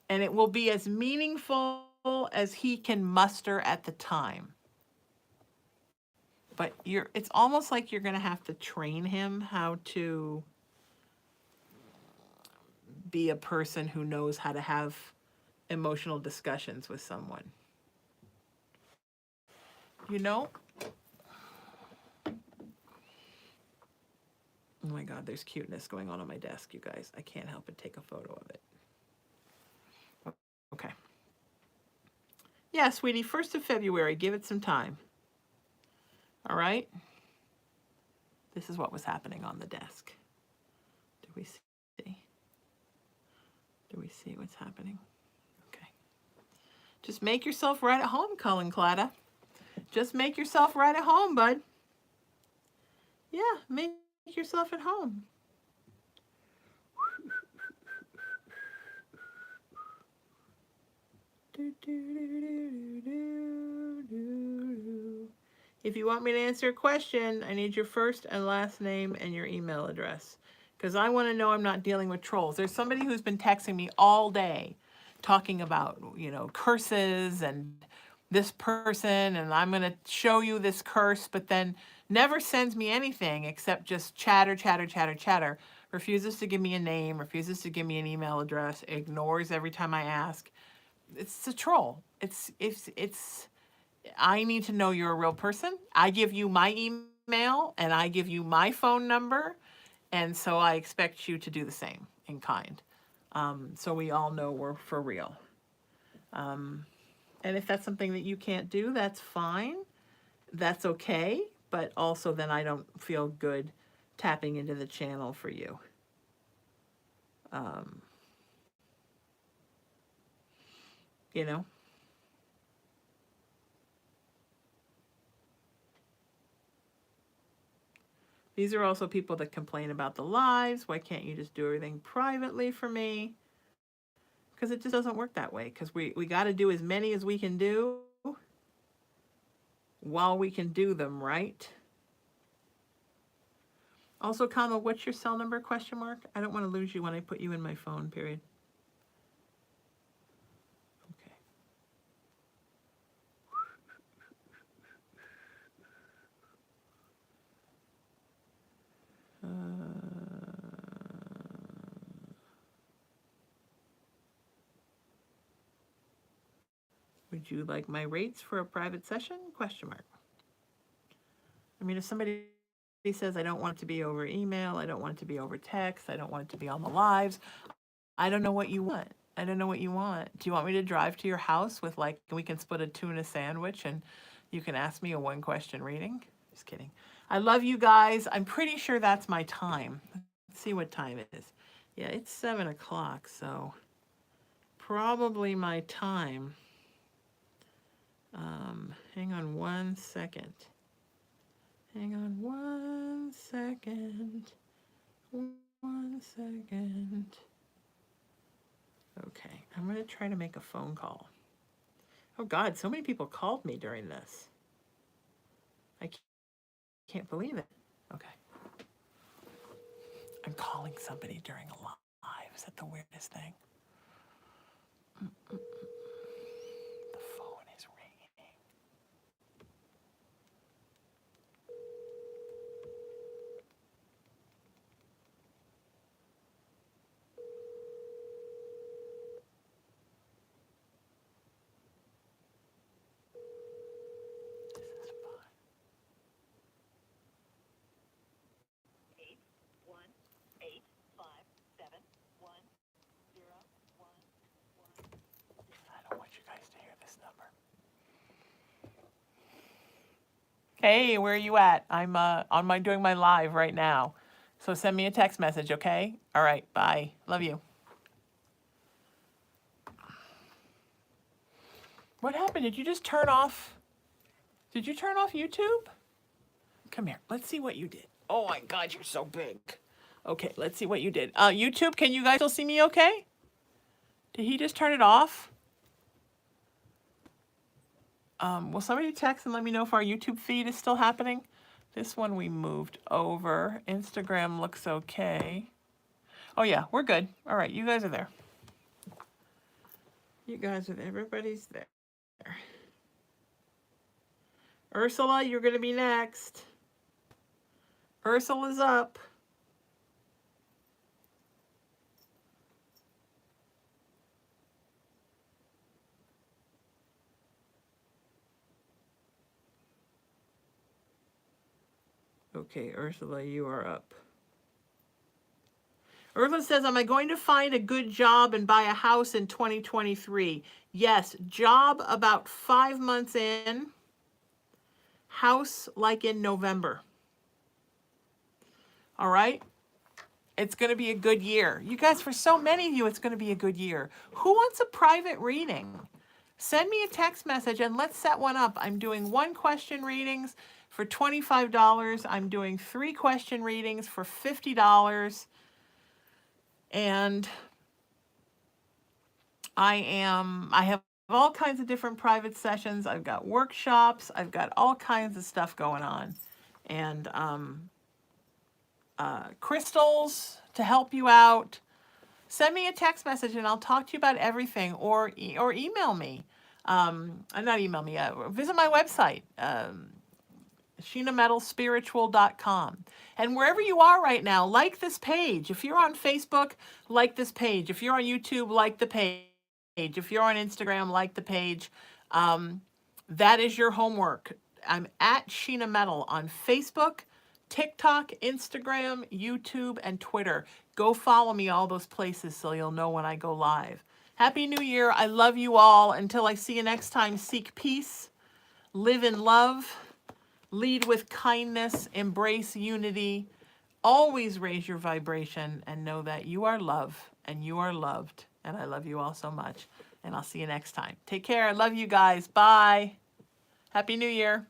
And it will be as meaningful as he can muster at the time. But it's almost like you're going to have to train him how to be a person who knows how to have emotional discussions with someone. You know? Oh my God, there's cuteness going on my desk, you guys. I can't help but take a photo of it. Okay. Yeah, sweetie, 1st of February. Give it some time. All right? This is what was happening on the desk. Do we see? Do we see what's happening? Okay. Just make yourself right at home, Cullen Clatta. Just make yourself right at home, bud. Yeah, make yourself at home. If you want me to answer a question, I need your first and last name and your email address, because I want to know I'm not dealing with trolls. There's somebody who's been texting me all day talking about, curses and this person, and I'm going to show you this curse, but then never sends me anything except just chatter, chatter, chatter, chatter. Refuses to give me a name, refuses to give me an email address, ignores every time I ask. It's a troll. I need to know you're a real person. I give you my email and I give you my phone number. And so I expect you to do the same in kind. So we all know we're for real. And if that's something that you can't do, that's fine. That's okay. But also then I don't feel good tapping into the channel for you. These are also people that complain about the lives. Why can't you just do everything privately for me? Because it just doesn't work that way. Because we got to do as many as we can do while we can do them, right? Also, comma, what's your cell number, question mark? I don't want to lose you when I put you in my phone, period. Okay. Would you like my rates for a private session? Question mark. I mean, if somebody says, I don't want it to be over email, I don't want it to be over text, I don't want it to be on the lives, I don't know what you want. I don't know what you want. Do you want me to drive to your house with we can split a tuna sandwich and you can ask me a 1-question reading? Just kidding. I love you guys. I'm pretty sure that's my time. Let's see what time it is. Yeah, it's 7 o'clock, so probably my time. Hang on 1 second. Hang on 1 second. 1 second. Okay, I'm going to try to make a phone call. Oh God, so many people called me during this. I can't believe it. Okay. I'm calling somebody during a live. Is that the weirdest thing? The phone is ringing. This is fun. 818571011. I don't want you guys to hear this number. Hey, where are you at? I'm doing my live right now. So send me a text message, okay? All right, bye. Love you. What happened? Did you just turn off? Did you turn off YouTube? Come here. Let's see what you did. Oh my God, you're so big. Okay, let's see what you did. YouTube, can you guys still see me okay? Did he just turn it off? Will somebody text and let me know if our YouTube feed is still happening? This one we moved over. Instagram looks okay. Oh yeah, we're good. All right, you guys are there. You guys are there. Everybody's there. Ursula, you're going to be next. Ursula's up. Okay, Ursula, you are up. Ursula says, am I going to find a good job and buy a house in 2023? Yes, job about 5 months in, house like in November. All right? It's going to be a good year. You guys, for so many of you, it's going to be a good year. Who wants a private reading? Send me a text message and let's set one up. I'm doing 1 question readings for $25. I'm doing 3 question readings for $50. And I have all kinds of different private sessions. I've got workshops. I've got all kinds of stuff going on. And crystals to help you out. Send me a text message and I'll talk to you about everything, or email me. Not email me, visit my website, SheenaMetalSpiritual.com. And wherever you are right now, like this page. If you're on Facebook, like this page. If you're on YouTube, like the page. If you're on Instagram, like the page. That is your homework. I'm at Sheena Metal on Facebook, TikTok, Instagram, YouTube, and Twitter. Go follow me all those places so you'll know when I go live. Happy New Year. I love you all. Until I see you next time, seek peace, live in love, lead with kindness, embrace unity, always raise your vibration, and know that you are love and you are loved. And I love you all so much. And I'll see you next time. Take care. I love you guys. Bye. Happy New Year.